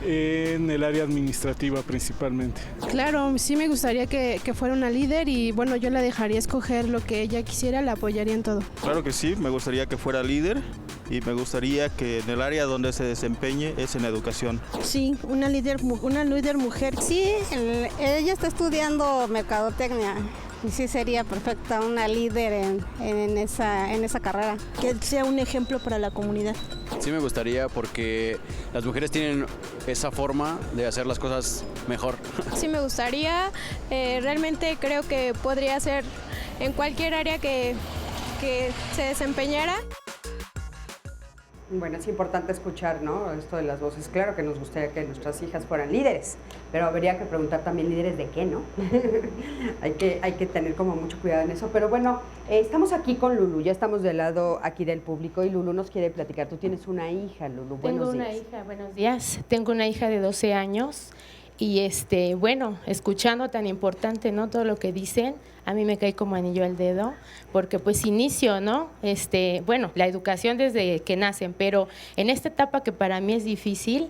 en el área administrativa principalmente. Claro, sí me gustaría que fuera una líder y bueno, yo la dejaría escoger lo que ella quisiera, la apoyaría en todo. Claro que sí, me gustaría que fuera líder y me gustaría que en el área donde se desempeñe es en educación. Sí, una líder mujer. Sí, ella está estudiando mercadotecnia. Y sí sería perfecta una líder en esa carrera. Que sea un ejemplo para la comunidad. Sí me gustaría porque las mujeres tienen esa forma de hacer las cosas mejor. Sí me gustaría, realmente creo que podría ser en cualquier área que se desempeñara. Bueno, es importante escuchar, ¿no? Esto de las voces. Claro que nos gustaría que nuestras hijas fueran líderes, pero habría que preguntar también líderes de qué, ¿no? hay que tener como mucho cuidado en eso. Pero bueno, estamos aquí con Lulu, ya estamos del lado aquí del público y Lulu nos quiere platicar. Tú tienes una hija, Lulu. Tengo una hija, buenos días. Tengo una hija de 12 años y bueno, escuchando tan importante, ¿no? Todo lo que dicen, a mí me cae como anillo al dedo, porque pues inicio, ¿no? Bueno, la educación desde que nacen, pero en esta etapa que para mí es difícil,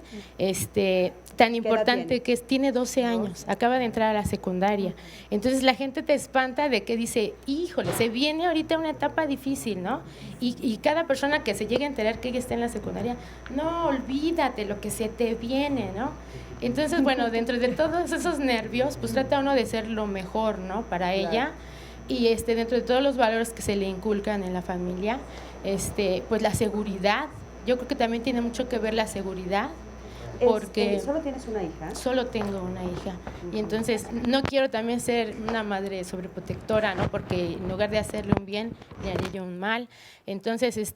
tan importante que tiene 12 años, acaba de entrar a la secundaria. Entonces la gente te espanta de que dice, híjole, se viene ahorita una etapa difícil, ¿no? Y cada persona que se llegue a enterar que ella está en la secundaria, no, olvídate lo que se te viene, ¿no? Entonces, bueno, dentro de todos esos nervios, pues trata uno de ser lo mejor, ¿no? Para ella. Y dentro de todos los valores que se le inculcan en la familia, pues la seguridad, yo creo que también tiene mucho que ver la seguridad. Porque ¿Solo tienes una hija? Solo tengo una hija. Y entonces no quiero también ser una madre sobreprotectora, ¿no? Porque en lugar de hacerle un bien, le haré yo un mal. Entonces,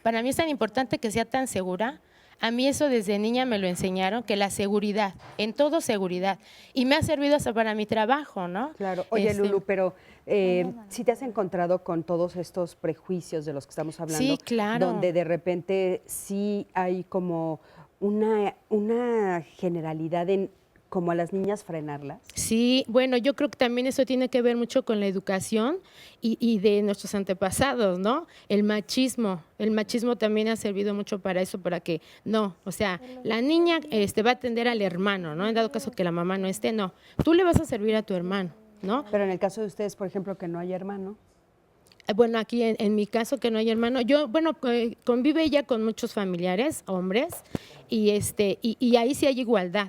para mí es tan importante que sea tan segura. A mí eso desde niña me lo enseñaron, que la seguridad, en todo seguridad. Y me ha servido hasta para mi trabajo, ¿no? Claro. Oye, Lulu, pero ¿sí te has encontrado con todos estos prejuicios de los que estamos hablando? Sí, claro. Donde de repente sí hay como una generalidad en como a las niñas frenarlas. Sí, bueno, yo creo que también eso tiene que ver mucho con la educación y de nuestros antepasados, ¿no? El machismo también ha servido mucho para eso, para que no, o sea, la niña va a atender al hermano, ¿no? En dado caso que la mamá no esté, no, tú le vas a servir a tu hermano, ¿no? Pero en el caso de ustedes, por ejemplo, que no hay hermano. Bueno, aquí en mi caso que no hay hermano, convive ella con muchos familiares, hombres, y ahí sí hay igualdad.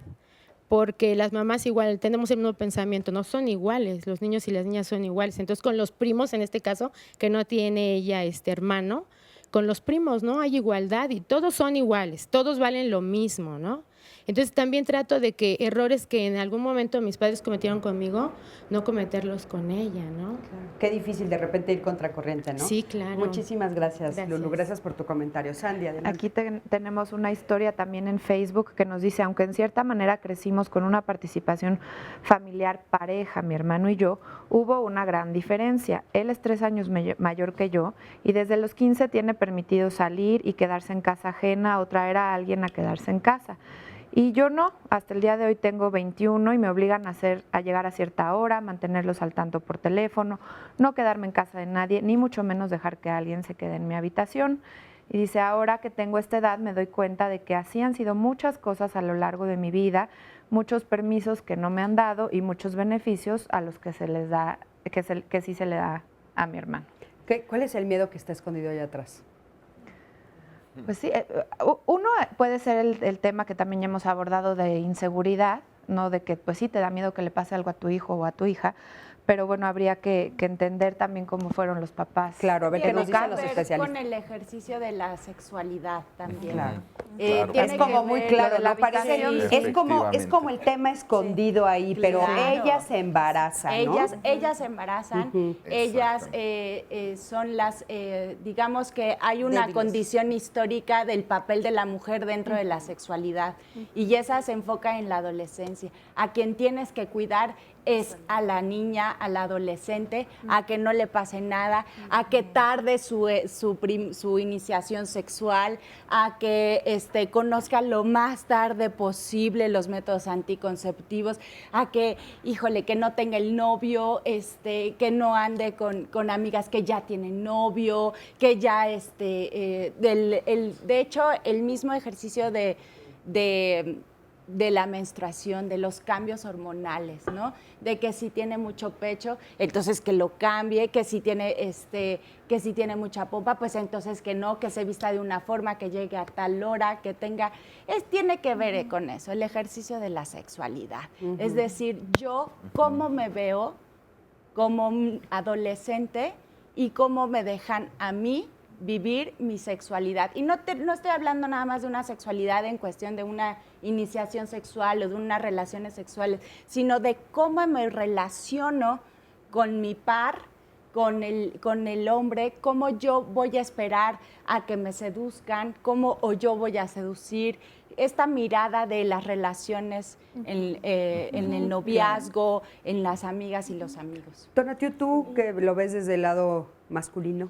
Porque las mamás igual, tenemos el mismo pensamiento, no son iguales, los niños y las niñas son iguales. Entonces, con los primos, en este caso, que no tiene ella hermano, con los primos, ¿no? Hay igualdad y todos son iguales, todos valen lo mismo, ¿no? Entonces, también trato de que errores que en algún momento mis padres cometieron conmigo, no cometerlos con ella, ¿no? Claro. Qué difícil de repente ir contracorriente, ¿no? Sí, claro. Muchísimas gracias, Lulu. Gracias por tu comentario. Sandy, adelante. Aquí tenemos una historia también en Facebook que nos dice, aunque en cierta manera crecimos con una participación familiar pareja, mi hermano y yo, hubo una gran diferencia. Él es 3 años mayor que yo y desde los 15 tiene permitido salir y quedarse en casa ajena o traer a alguien a quedarse en casa. Y yo no, hasta el día de hoy tengo 21 y me obligan a llegar a cierta hora, mantenerlos al tanto por teléfono, no quedarme en casa de nadie, ni mucho menos dejar que alguien se quede en mi habitación. Y dice, ahora que tengo esta edad me doy cuenta de que así han sido muchas cosas a lo largo de mi vida, muchos permisos que no me han dado y muchos beneficios a los que se les da, que sí se le da a mi hermano. ¿Cuál es el miedo que está escondido allá atrás? Pues sí, uno puede ser el tema que también ya hemos abordado de inseguridad, ¿no? De que pues sí te da miedo que le pase algo a tu hijo o a tu hija, pero bueno, habría que entender también cómo fueron los papás. Claro, a ver qué nos dicen los especialistas. Con el ejercicio de la sexualidad también. Claro. Tiene es como que muy ver claro, lo de la ¿no? Parece, habitación. es como el tema escondido ahí, pero Claro. ella se embaraza, ¿no? Ellas se embarazan, ellas son las, digamos que hay una Débiles. condición histórica del papel de la mujer dentro de la sexualidad y esa se enfoca en la adolescencia. A quien tienes que cuidar es a la niña, a la adolescente, a que no le pase nada, a que tarde su iniciación sexual, a que conozca lo más tarde posible los métodos anticonceptivos, a que, híjole, que no tenga el novio, que no ande con amigas que ya tienen novio, que ya, de hecho, el mismo ejercicio de la menstruación, de los cambios hormonales, ¿no? De que si tiene mucho pecho, entonces que lo cambie, que si tiene mucha pompa, pues entonces que no, que se vista de una forma, que llegue a tal hora, que tenga, tiene que ver con eso, el ejercicio de la sexualidad. Es decir, yo cómo me veo como adolescente y cómo me dejan a mí vivir mi sexualidad. Y no estoy hablando nada más de una sexualidad en cuestión de una iniciación sexual o de unas relaciones sexuales, sino de cómo me relaciono con mi par, con el hombre, cómo yo voy a esperar a que me seduzcan, o yo voy a seducir. Esta mirada de las relaciones en el noviazgo, en las amigas y los amigos. Tonatiuh, tú que lo ves desde el lado masculino.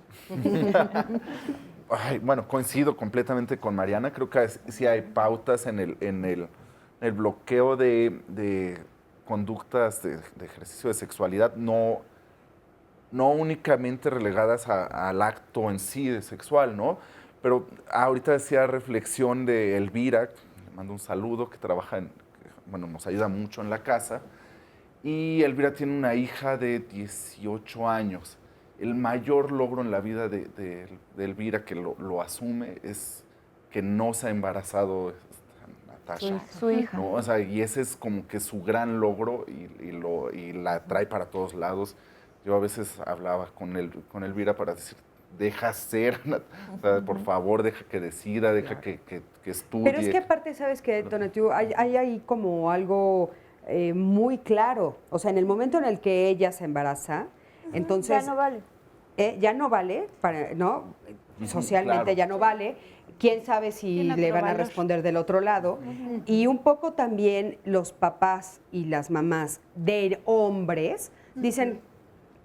Ay, bueno, coincido completamente con Mariana. Creo que sí hay pautas en el bloqueo de conductas de ejercicio de sexualidad, no únicamente relegadas al acto en sí de sexual, ¿no? Pero ahorita decía reflexión de Elvira, le mando un saludo, que trabaja nos ayuda mucho en la casa. Y Elvira tiene una hija de 18 años. El mayor logro en la vida de Elvira, que lo asume, es que no se ha embarazado Natasha. Su hija. ¿No? O sea, y ese es como que su gran logro y la trae para todos lados. Yo a veces hablaba con Elvira para decir, deja ser, o sea, por favor, deja que decida, deja que estudie. Pero es que aparte, ¿sabes qué, Tonatiuh? Hay ahí como algo muy claro. O sea, en el momento en el que ella se embaraza, entonces... Ya no vale. Ya no vale, ¿no? Socialmente claro. Ya no vale. ¿Quién sabe si le van a responder del otro lado? Y un poco también los papás y las mamás de hombres dicen,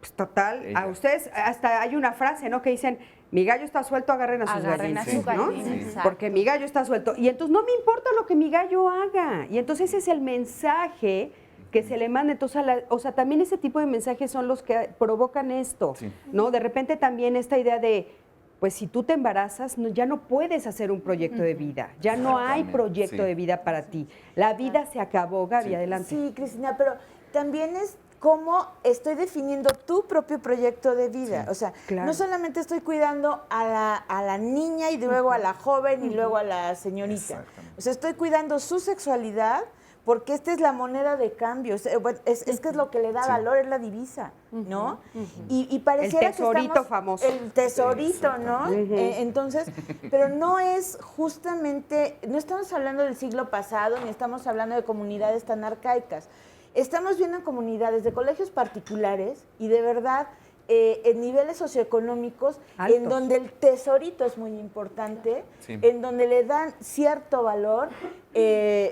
pues total, a ustedes, hasta hay una frase, ¿no? Que dicen, mi gallo está suelto, agarren a sus gallinas, ¿no? Porque mi gallo está suelto. Y entonces no me importa lo que mi gallo haga. Y entonces ese es el mensaje que se le manda. Entonces, o sea, también ese tipo de mensajes son los que provocan esto, ¿no? De repente también esta idea de, pues si tú te embarazas, ya no puedes hacer un proyecto de vida, ya no hay proyecto de vida para ti. La vida se acabó, Gaby, adelante. Sí, Cristina, pero también es cómo estoy definiendo tu propio proyecto de vida. O sea, no solamente estoy cuidando a la niña y luego a la joven y luego a la señorita. O sea, estoy cuidando su sexualidad, porque esta es la moneda de cambio, es que es lo que le da valor, es la divisa, ¿no? Y pareciera el tesorito que estamos, famoso. El tesorito, ¿no? Entonces, pero no es justamente, no estamos hablando del siglo pasado, ni estamos hablando de comunidades tan arcaicas. Estamos viendo en comunidades de colegios particulares y de verdad en niveles socioeconómicos altos, en donde el tesorito es muy importante, en donde le dan cierto valor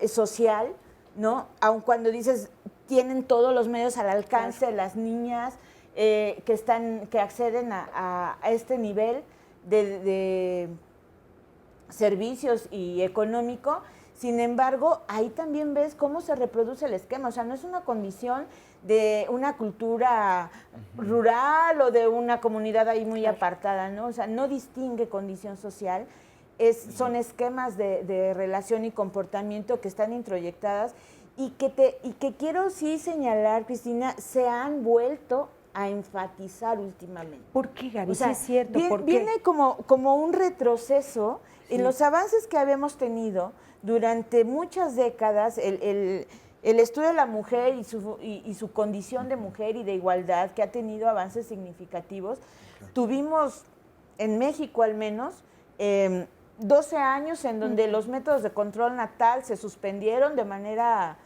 social, ¿no? Aun cuando dices, tienen todos los medios al alcance de las niñas que acceden a este nivel de servicios y económico. Sin embargo, ahí también ves cómo se reproduce el esquema. O sea, no es una condición de una cultura rural o de una comunidad ahí muy apartada, ¿no? O sea, no distingue condición social. Son esquemas de relación y comportamiento que están introyectadas y que quiero sí señalar, Cristina, se han vuelto a enfatizar últimamente. ¿Por qué, Gaby? O sea, sí es cierto. Viene como un retroceso en los avances que habíamos tenido durante muchas décadas, el estudio de la mujer y su condición de mujer y de igualdad, que ha tenido avances significativos. Tuvimos, en México al menos, 12 años en donde los métodos de control natal se suspendieron de manera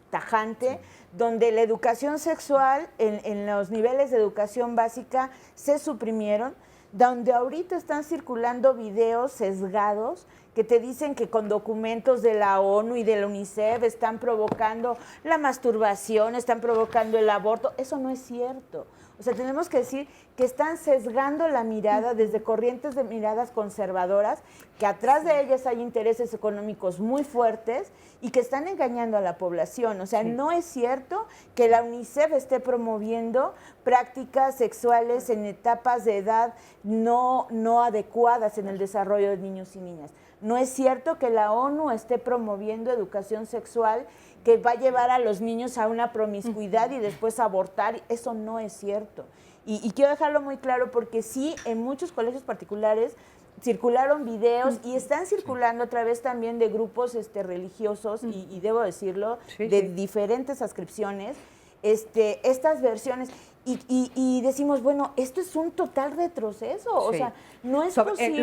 tajante, donde la educación sexual en los niveles de educación básica se suprimieron, donde ahorita están circulando videos sesgados que te dicen que con documentos de la ONU y de la UNICEF están provocando la masturbación, están provocando el aborto. Eso no es cierto. O sea, tenemos que decir que están sesgando la mirada desde corrientes de miradas conservadoras, que atrás de ellas hay intereses económicos muy fuertes y que están engañando a la población. O sea, no es cierto que la UNICEF esté promoviendo prácticas sexuales en etapas de edad no adecuadas en el desarrollo de niños y niñas. No es cierto que la ONU esté promoviendo educación sexual que va a llevar a los niños a una promiscuidad y después a abortar. Eso no es cierto. Y quiero dejarlo muy claro porque sí, en muchos colegios particulares circularon videos y están circulando a través también de grupos religiosos, y debo decirlo, de diferentes ascripciones, estas versiones. Y decimos, bueno, esto es un total retroceso, o sea, no es posible.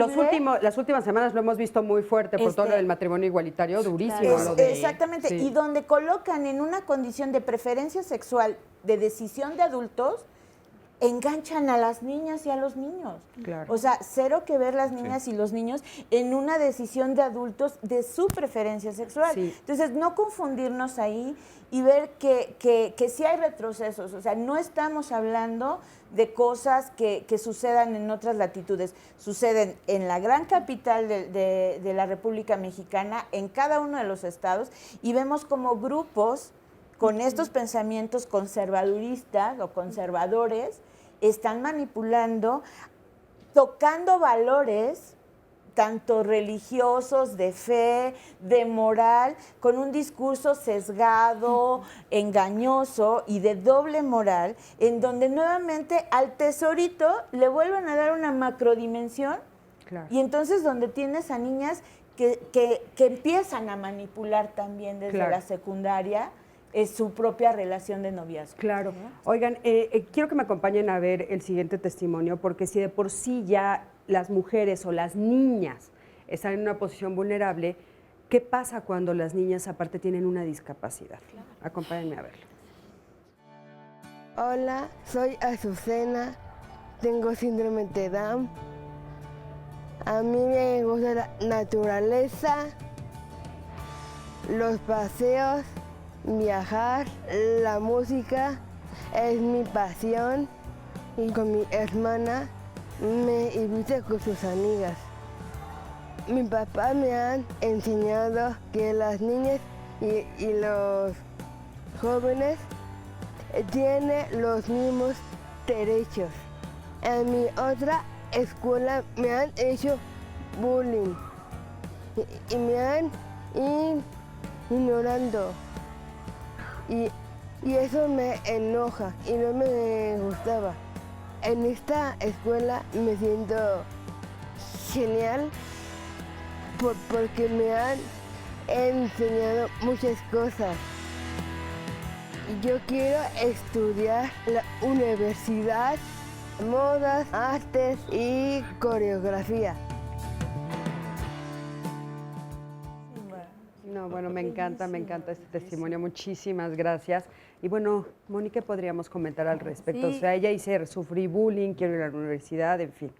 Las últimas semanas lo hemos visto muy fuerte por todo lo del matrimonio igualitario, durísimo. Exactamente, y donde colocan en una condición de preferencia sexual, de decisión de adultos, enganchan a las niñas y a los niños. Claro. O sea, cero que ver las niñas y los niños en una decisión de adultos de su preferencia sexual. Sí. Entonces, no confundirnos ahí y ver que sí hay retrocesos. O sea, no estamos hablando de cosas que sucedan en otras latitudes. Suceden en la gran capital de la República Mexicana, en cada uno de los estados, y vemos como grupos con estos pensamientos conservaduristas o conservadores están manipulando, tocando valores tanto religiosos, de fe, de moral, con un discurso sesgado, engañoso y de doble moral, en donde nuevamente al tesorito le vuelven a dar una macrodimensión. Claro. Y entonces donde tienes a niñas que empiezan a manipular también desde la secundaria, es su propia relación de noviazgo. Claro. Oigan, quiero que me acompañen a ver el siguiente testimonio, porque si de por sí ya las mujeres o las niñas están en una posición vulnerable, ¿qué pasa cuando las niñas aparte tienen una discapacidad? Claro. Acompáñenme a verlo. Hola, soy Azucena, tengo síndrome de Down. A mí me gusta la naturaleza, los paseos, viajar, la música es mi pasión, y con mi hermana me invita con sus amigas. Mi papá me ha enseñado que las niñas y los jóvenes tienen los mismos derechos. En mi otra escuela me han hecho bullying y me han ignorando. Y eso me enoja y no me gustaba. En esta escuela me siento genial porque me han enseñado muchas cosas. Yo quiero estudiar en la universidad, modas, artes y coreografía. No, bueno, me encanta este testimonio. Muchísimas gracias. Y bueno, Moni, ¿qué podríamos comentar al respecto? Sí. O sea, ella dice, sufrí bullying, quiero ir a la universidad, en fin.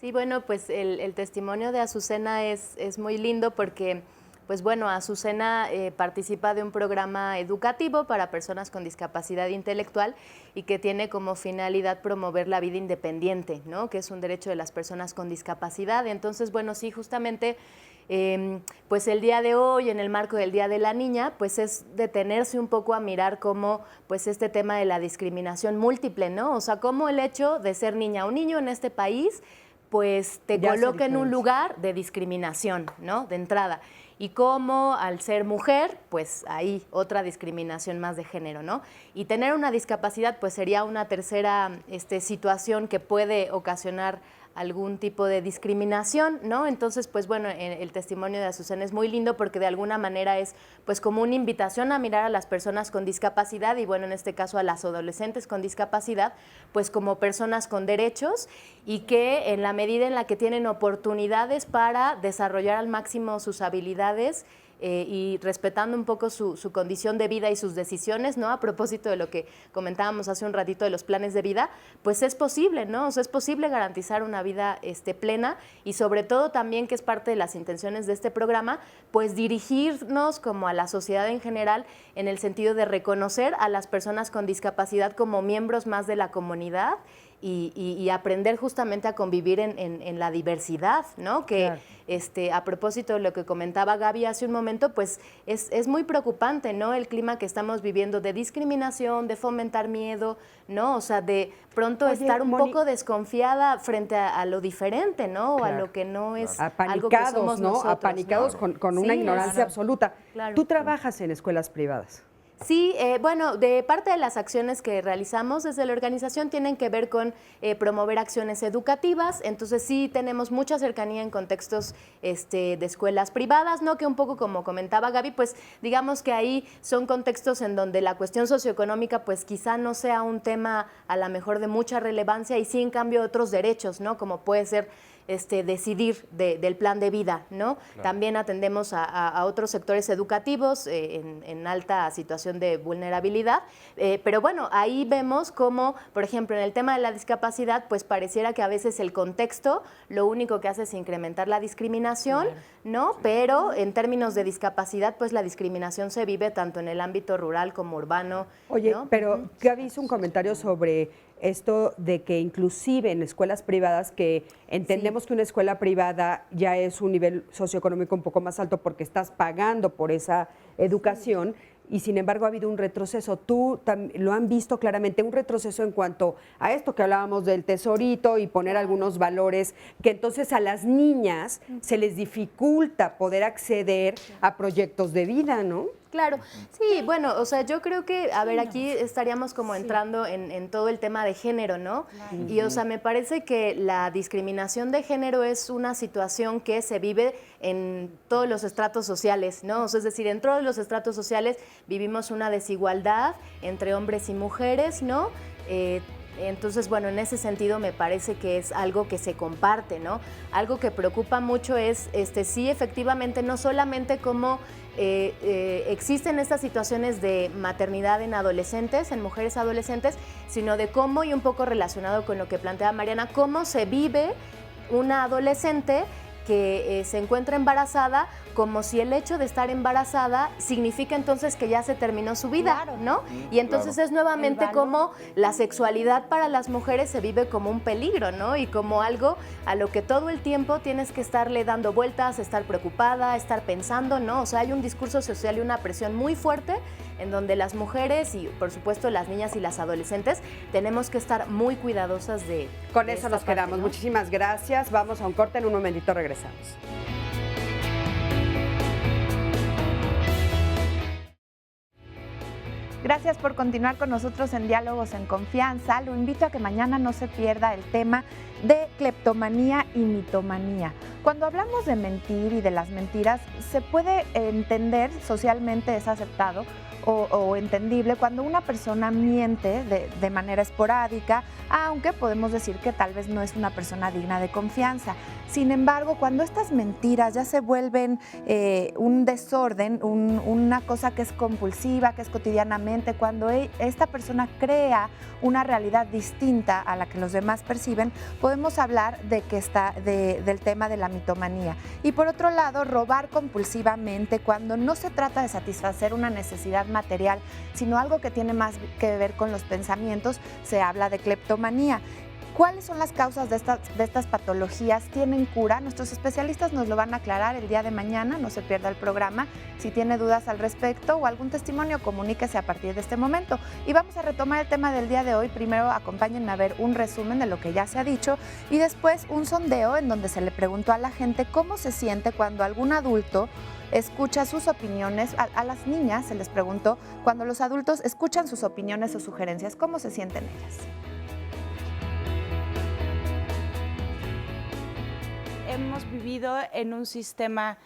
Sí, bueno, pues el testimonio de Azucena es muy lindo porque, pues bueno, Azucena participa de un programa educativo para personas con discapacidad intelectual y que tiene como finalidad promover la vida independiente, ¿no? Que es un derecho de las personas con discapacidad. Entonces, bueno, sí, justamente pues el día de hoy, en el marco del Día de la Niña, pues es detenerse un poco a mirar cómo pues este tema de la discriminación múltiple, ¿no? O sea, cómo el hecho de ser niña o niño en este país, pues te coloca en un lugar de discriminación, ¿no? De entrada. Y cómo al ser mujer, pues hay otra discriminación más de género, ¿no? Y tener una discapacidad, pues sería una tercera situación que puede ocasionar algún tipo de discriminación, ¿no? Entonces, pues bueno, el testimonio de Azucena es muy lindo porque de alguna manera es pues como una invitación a mirar a las personas con discapacidad y bueno, en este caso a las adolescentes con discapacidad, pues como personas con derechos y que en la medida en la que tienen oportunidades para desarrollar al máximo sus habilidades y respetando un poco su condición de vida y sus decisiones, ¿no? A propósito de lo que comentábamos hace un ratito de los planes de vida, pues es posible, ¿no? O sea, es posible garantizar una vida plena y sobre todo también, que es parte de las intenciones de este programa, pues dirigirnos como a la sociedad en general en el sentido de reconocer a las personas con discapacidad como miembros más de la comunidad y aprender justamente a convivir en la diversidad, ¿no? Que claro. A propósito de lo que comentaba Gaby hace un momento, pues es muy preocupante, ¿no? El clima que estamos viviendo de discriminación, de fomentar miedo, ¿no? O sea, de pronto estar un poco desconfiada frente a lo diferente, ¿no? O a lo que no es algo que somos ¿no? nosotros, Apanicados, ¿no? con una ignorancia absoluta. Claro. Tú trabajas en escuelas privadas. Sí, bueno, de parte de las acciones que realizamos desde la organización tienen que ver con promover acciones educativas, entonces sí tenemos mucha cercanía en contextos de escuelas privadas, ¿no? Que un poco como comentaba Gaby, pues digamos que ahí son contextos en donde la cuestión socioeconómica pues quizá no sea un tema a lo mejor de mucha relevancia y sí en cambio otros derechos, ¿no? Como puede ser decidir del plan de vida, ¿no? Claro. También atendemos a otros sectores educativos en alta situación de vulnerabilidad, pero bueno, ahí vemos cómo, por ejemplo, en el tema de la discapacidad, pues pareciera que a veces el contexto lo único que hace es incrementar la discriminación, claro. ¿no? Sí. Pero en términos de discapacidad, pues la discriminación se vive tanto en el ámbito rural como urbano. Oye, ¿no? pero Gaby hizo un comentario sobre esto de que inclusive en escuelas privadas, que entendemos que una escuela privada ya es un nivel socioeconómico un poco más alto porque estás pagando por esa educación, y sin embargo ha habido un retroceso. Tú lo han visto claramente, un retroceso en cuanto a esto que hablábamos del tesorito y poner algunos valores, que entonces a las niñas se les dificulta poder acceder a proyectos de vida, ¿no? Claro, sí, bueno, o sea, yo creo que, a ver, aquí estaríamos como entrando en todo el tema de género, ¿no? Claro. Y, o sea, me parece que la discriminación de género es una situación que se vive en todos los estratos sociales, ¿no? O sea, es decir, en todos los estratos sociales vivimos una desigualdad entre hombres y mujeres, ¿no? Entonces, bueno, en ese sentido me parece que es algo que se comparte, ¿no? Algo que preocupa mucho es, sí, efectivamente, no solamente cómo existen estas situaciones de maternidad en adolescentes, en mujeres adolescentes, sino de cómo, y un poco relacionado con lo que plantea Mariana, cómo se vive una adolescente que se encuentra embarazada, como si el hecho de estar embarazada significa entonces que ya se terminó su vida, claro. ¿no? Y entonces claro. Es nuevamente como la sexualidad para las mujeres se vive como un peligro, ¿no? Y como algo a lo que todo el tiempo tienes que estarle dando vueltas, estar preocupada, estar pensando, ¿no? O sea, hay un discurso social y una presión muy fuerte en donde las mujeres y, por supuesto, las niñas y las adolescentes tenemos que estar muy cuidadosas de Con eso nos quedamos. ¿No? Muchísimas gracias. Vamos a un corte, en un momentito regresamos. Gracias por continuar con nosotros en Diálogos en Confianza. Lo invito a que mañana no se pierda el tema de cleptomanía y mitomanía. Cuando hablamos de mentir y de las mentiras, se puede entender, socialmente es aceptado o entendible, cuando una persona miente de manera esporádica, aunque podemos decir que tal vez no es una persona digna de confianza. Sin embargo, cuando estas mentiras ya se vuelven un desorden, una cosa que es compulsiva, que es cotidianamente, cuando esta persona crea una realidad distinta a la que los demás perciben, podemos hablar del tema de la mitomanía. Y por otro lado, robar compulsivamente, cuando no se trata de satisfacer una necesidad material, sino algo que tiene más que ver con los pensamientos, se habla de cleptomanía. ¿Cuáles son las causas de estas patologías? ¿Tienen cura? Nuestros especialistas nos lo van a aclarar el día de mañana, no se pierda el programa. Si tiene dudas al respecto o algún testimonio, comuníquese a partir de este momento. Y vamos a retomar el tema del día de hoy. Primero, acompáñenme a ver un resumen de lo que ya se ha dicho y después un sondeo en donde se le preguntó a la gente cómo se siente cuando algún adulto escucha sus opiniones. A las niñas se les preguntó, cuando los adultos escuchan sus opiniones o sugerencias, ¿cómo se sienten ellas? hemos vivido en un sistema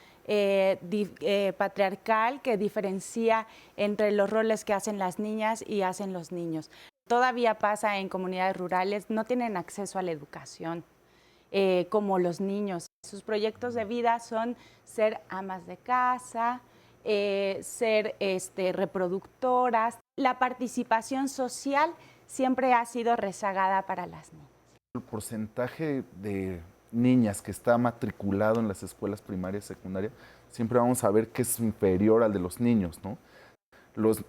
patriarcal que diferencia entre los roles que hacen las niñas y hacen los niños. Todavía pasa en comunidades rurales, no tienen acceso a la educación como los niños. Sus proyectos de vida son ser amas de casa, ser reproductoras. La participación social siempre ha sido rezagada para las niñas. El porcentaje de niñas que está matriculado en las escuelas primarias y secundarias, siempre vamos a ver que es inferior al de los niños, ¿no?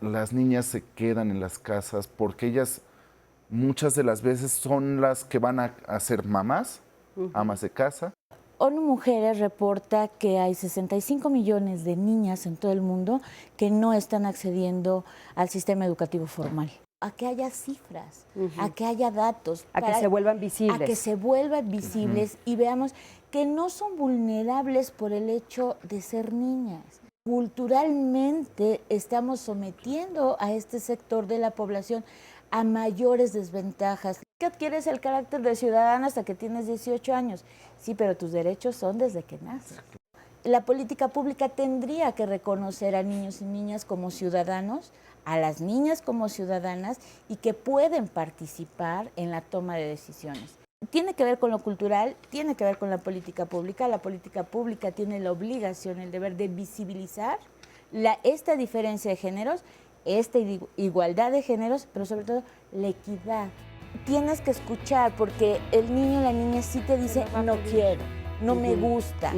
Las niñas se quedan en las casas porque ellas muchas de las veces son las que van a ser mamás, amas de casa. ONU Mujeres reporta que hay 65 millones de niñas en todo el mundo que no están accediendo al sistema educativo formal. A que haya cifras, a que haya datos. A que se vuelvan visibles. A que se vuelvan visibles y veamos que no son vulnerables por el hecho de ser niñas. Culturalmente estamos sometiendo a este sector de la población a mayores desventajas. Que adquieres el carácter de ciudadana hasta que tienes 18 años. Sí, pero tus derechos son desde que naces. La política pública tendría que reconocer a niños y niñas como ciudadanos, a las niñas como ciudadanas y que pueden participar en la toma de decisiones. Tiene que ver con lo cultural, tiene que ver con la política pública. La política pública tiene la obligación, el deber de visibilizar esta diferencia de géneros, esta igualdad de géneros, pero sobre todo la equidad. Tienes que escuchar porque el niño o la niña sí te dice no quiero, no me gusta.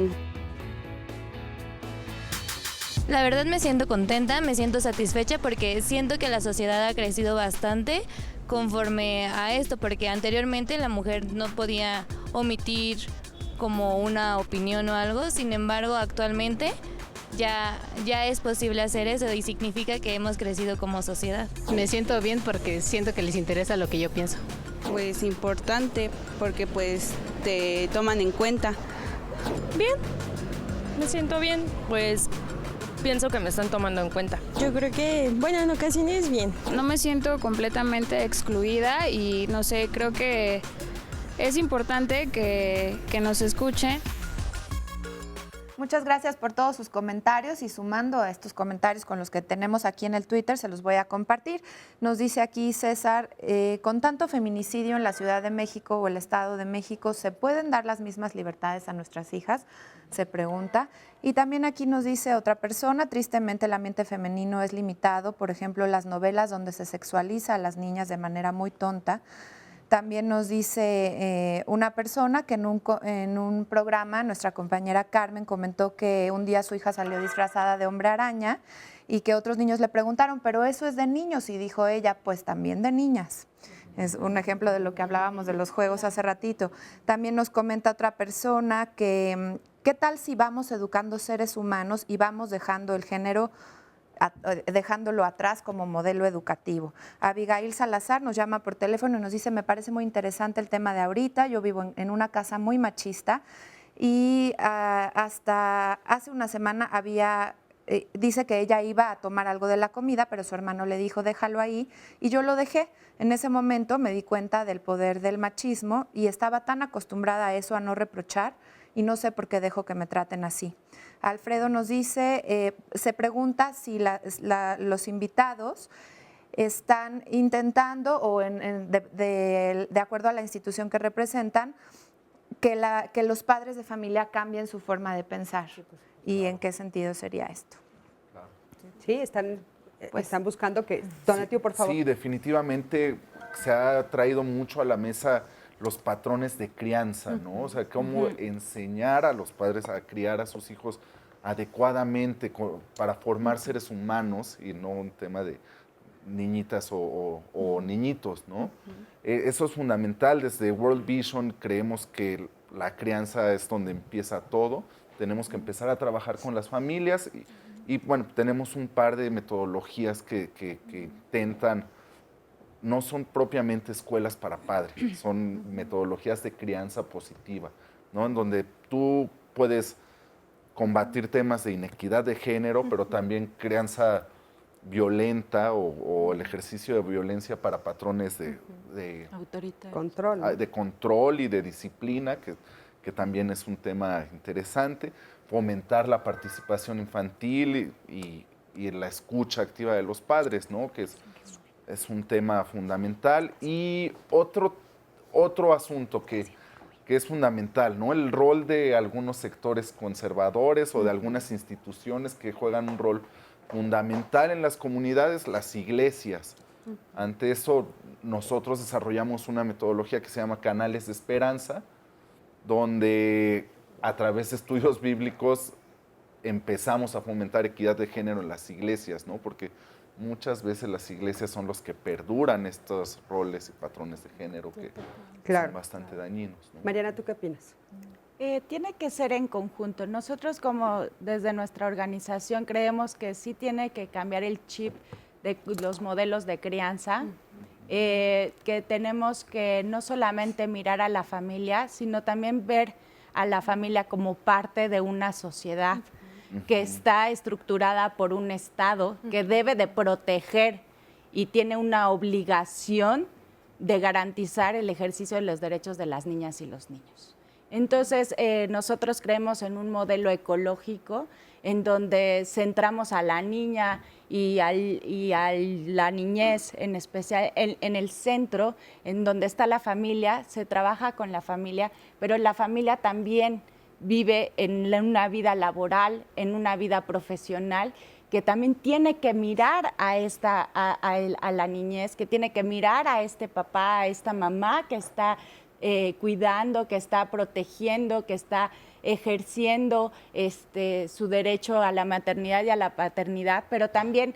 La verdad me siento contenta, me siento satisfecha porque siento que la sociedad ha crecido bastante conforme a esto, porque anteriormente la mujer no podía omitir como una opinión o algo, sin embargo actualmente ya es posible hacer eso y significa que hemos crecido como sociedad. Me siento bien porque siento que les interesa lo que yo pienso. Pues importante porque pues te toman en cuenta. Bien, me siento bien, pues pienso que me están tomando en cuenta. Yo creo que, bueno, en ocasiones bien. No me siento completamente excluida y no sé, creo que es importante que nos escuchen. Muchas gracias por todos sus comentarios y sumando a estos comentarios con los que tenemos aquí en el Twitter, se los voy a compartir. Nos dice aquí César, con tanto feminicidio en la Ciudad de México o el Estado de México, ¿se pueden dar las mismas libertades a nuestras hijas? Se pregunta. Y también aquí nos dice otra persona, tristemente el ambiente femenino es limitado, por ejemplo, las novelas donde se sexualiza a las niñas de manera muy tonta. También nos dice una persona que en un programa, nuestra compañera Carmen comentó que un día su hija salió disfrazada de hombre araña y que otros niños le preguntaron, pero eso es de niños, y dijo ella, pues también de niñas. Es un ejemplo de lo que hablábamos de los juegos hace ratito. También nos comenta otra persona que, ¿qué tal si vamos educando seres humanos y vamos dejando el género, dejándolo atrás como modelo educativo? Abigail Salazar nos llama por teléfono y nos dice, me parece muy interesante el tema de ahorita, yo vivo en una casa muy machista y hasta hace una semana dice que ella iba a tomar algo de la comida, pero su hermano le dijo, déjalo ahí, y yo lo dejé. En ese momento me di cuenta del poder del machismo y estaba tan acostumbrada a eso, a no reprochar, y no sé por qué dejo que me traten así. Alfredo nos dice, se pregunta si los invitados están intentando, o de acuerdo a la institución que representan, que los padres de familia cambien su forma de pensar. ¿Y en qué sentido sería esto? Sí, están buscando que... Donatio, por favor. Sí, definitivamente se ha traído mucho a la mesa los patrones de crianza, ¿no? O sea, cómo enseñar a los padres a criar a sus hijos adecuadamente para formar seres humanos y no un tema de niñitas o niñitos, ¿no? Eso es fundamental. Desde World Vision creemos que la crianza es donde empieza todo. Tenemos que empezar a trabajar con las familias y bueno, tenemos un par de metodologías que intentan, no son propiamente escuelas para padres, son metodologías de crianza positiva, ¿no? En donde tú puedes combatir temas de inequidad de género, pero también crianza violenta o el ejercicio de violencia para patrones de Autoritario. Control. De control y de disciplina que que también es un tema interesante, fomentar la participación infantil y la escucha activa de los padres, ¿no? Que es un tema fundamental. Y otro asunto que es fundamental, ¿no? El rol de algunos sectores conservadores o de algunas instituciones que juegan un rol fundamental en las comunidades, las iglesias. Ante eso, nosotros desarrollamos una metodología que se llama Canales de Esperanza, donde a través de estudios bíblicos empezamos a fomentar equidad de género en las iglesias, ¿no? Porque muchas veces las iglesias son los que perduran estos roles y patrones de género que son bastante dañinos, ¿no? Mariana, ¿tú qué opinas? Tiene que ser en conjunto. Nosotros como desde nuestra organización creemos que sí tiene que cambiar el chip de los modelos de crianza, que tenemos que no solamente mirar a la familia, sino también ver a la familia como parte de una sociedad que está estructurada por un Estado que debe de proteger y tiene una obligación de garantizar el ejercicio de los derechos de las niñas y los niños. Entonces, nosotros creemos en un modelo ecológico en donde centramos a la niña y a la niñez, en especial en el centro, en donde está la familia, se trabaja con la familia, pero la familia también vive en una vida laboral, en una vida profesional, que también tiene que mirar a la niñez, que tiene que mirar a este papá, a esta mamá que está cuidando, que está protegiendo, que está ejerciendo su derecho a la maternidad y a la paternidad, pero también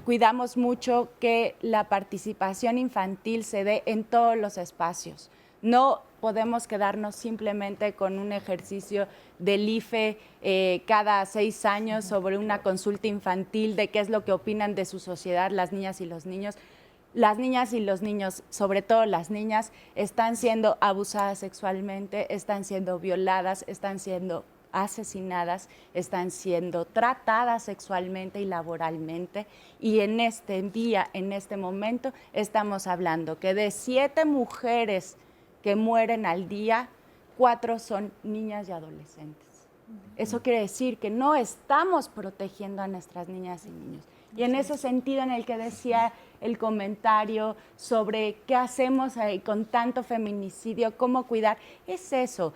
cuidamos mucho que la participación infantil se dé en todos los espacios. No podemos quedarnos simplemente con un ejercicio del IFE cada 6 años sobre una consulta infantil de qué es lo que opinan de su sociedad las niñas y los niños. Las niñas y los niños, sobre todo las niñas, están siendo abusadas sexualmente, están siendo violadas, están siendo asesinadas, están siendo tratadas sexualmente y laboralmente. Y en este día, en este momento, estamos hablando que de 7 mujeres que mueren al día, 4 son niñas y adolescentes. Eso quiere decir que no estamos protegiendo a nuestras niñas y niños. Y en ese sentido en el que decía el comentario sobre qué hacemos con tanto feminicidio, cómo cuidar, es eso.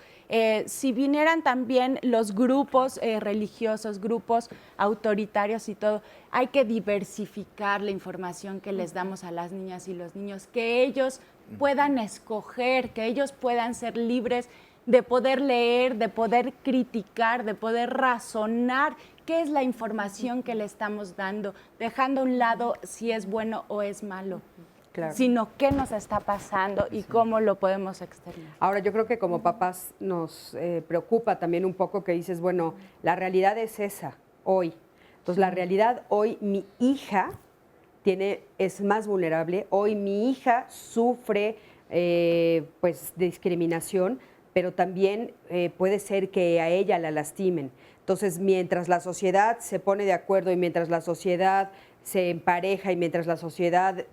Si vinieran también los grupos religiosos, grupos autoritarios y todo, hay que diversificar la información que les damos a las niñas y los niños, que ellos puedan escoger, que ellos puedan ser libres de poder leer, de poder criticar, de poder razonar qué es la información que le estamos dando, dejando a un lado si es bueno o es malo, sino qué nos está pasando y cómo lo podemos externar. Ahora, yo creo que como papás nos preocupa también un poco que dices, bueno, la realidad es esa, hoy. Entonces, la realidad hoy, mi hija es más vulnerable, hoy mi hija sufre pues discriminación, pero también puede ser que a ella la lastimen. Entonces, mientras la sociedad se pone de acuerdo y mientras la sociedad se empareja y mientras la sociedad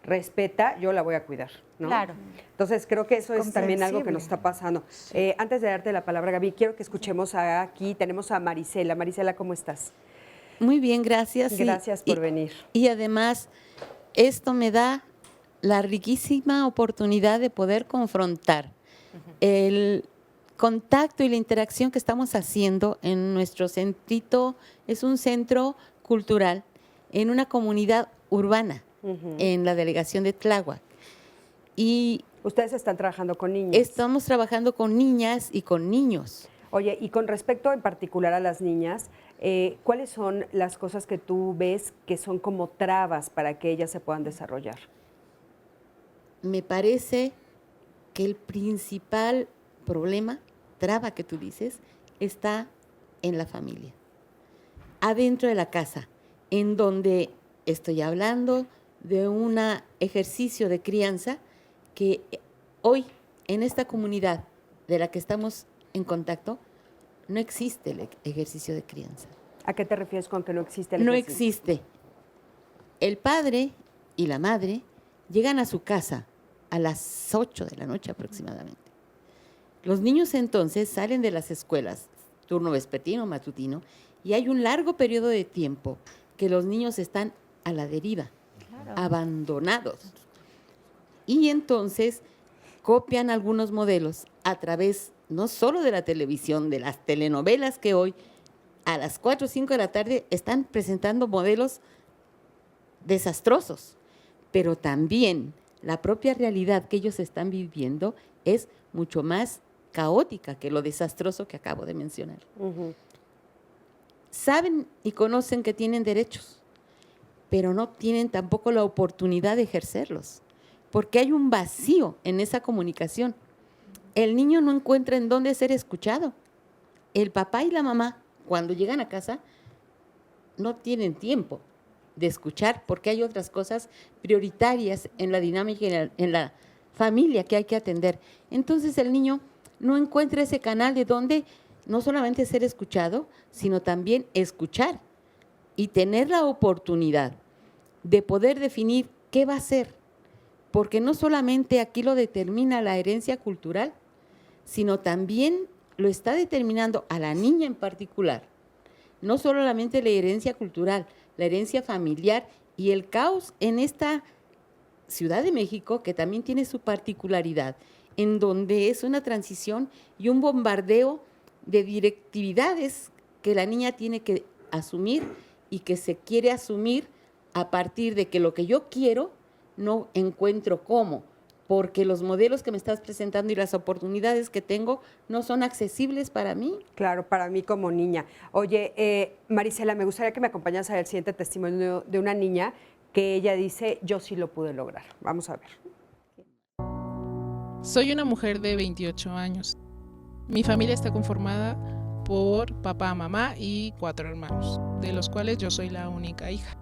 respeta, yo la voy a cuidar, ¿no? Claro. Entonces, creo que eso es también algo que nos está pasando. Sí. Antes de darte la palabra, Gaby, quiero que escuchemos aquí, tenemos a Marisela. Marisela, ¿cómo estás? Muy bien, gracias. Gracias por venir. Y además, esto me da la riquísima oportunidad de poder confrontar el contacto y la interacción que estamos haciendo en nuestro centrito. Es un centro cultural en una comunidad urbana, en la delegación de Tláhuac. Y ustedes están trabajando con niñas. Estamos trabajando con niñas y con niños. Oye, y con respecto en particular a las niñas, ¿cuáles son las cosas que tú ves que son como trabas para que ellas se puedan desarrollar? Me parece que el principal problema, traba que tú dices, está en la familia, adentro de la casa, en donde estoy hablando de un ejercicio de crianza que hoy en esta comunidad de la que estamos en contacto no existe el ejercicio de crianza. ¿A qué te refieres con que no existe el ejercicio? No existe. El padre y la madre llegan a su casa a las 8 de la noche aproximadamente Los niños entonces salen de las escuelas, turno vespertino, matutino, y hay un largo periodo de tiempo que los niños están a la deriva, abandonados. Y entonces copian algunos modelos a través no solo de la televisión, de las telenovelas que hoy a las 4 o 5 de la tarde están presentando modelos desastrosos, pero también la propia realidad que ellos están viviendo es mucho más caótica que lo desastroso que acabo de mencionar. Saben y conocen que tienen derechos, pero no tienen tampoco la oportunidad de ejercerlos, porque hay un vacío en esa comunicación. El niño no encuentra en dónde ser escuchado. El papá y la mamá, cuando llegan a casa, no tienen tiempo de escuchar porque hay otras cosas prioritarias en la dinámica y en la familia que hay que atender. Entonces el niño no encuentra ese canal de donde no solamente ser escuchado, sino también escuchar y tener la oportunidad de poder definir qué va a ser, porque no solamente aquí lo determina la herencia cultural, sino también lo está determinando a la niña en particular. No solamente la herencia cultural, la herencia familiar y el caos en esta Ciudad de México, que también tiene su particularidad, en donde es una transición y un bombardeo de directividades que la niña tiene que asumir y que se quiere asumir a partir de que lo que yo quiero no encuentro cómo, porque los modelos que me estás presentando y las oportunidades que tengo no son accesibles para mí. Claro, para mí como niña. Oye, Marisela, me gustaría que me acompañas a ver el siguiente testimonio de una niña que ella dice, yo sí lo pude lograr. Vamos a ver. Soy una mujer de 28 años. Mi familia está conformada por papá, mamá y 4 hermanos, de los cuales yo soy la única hija.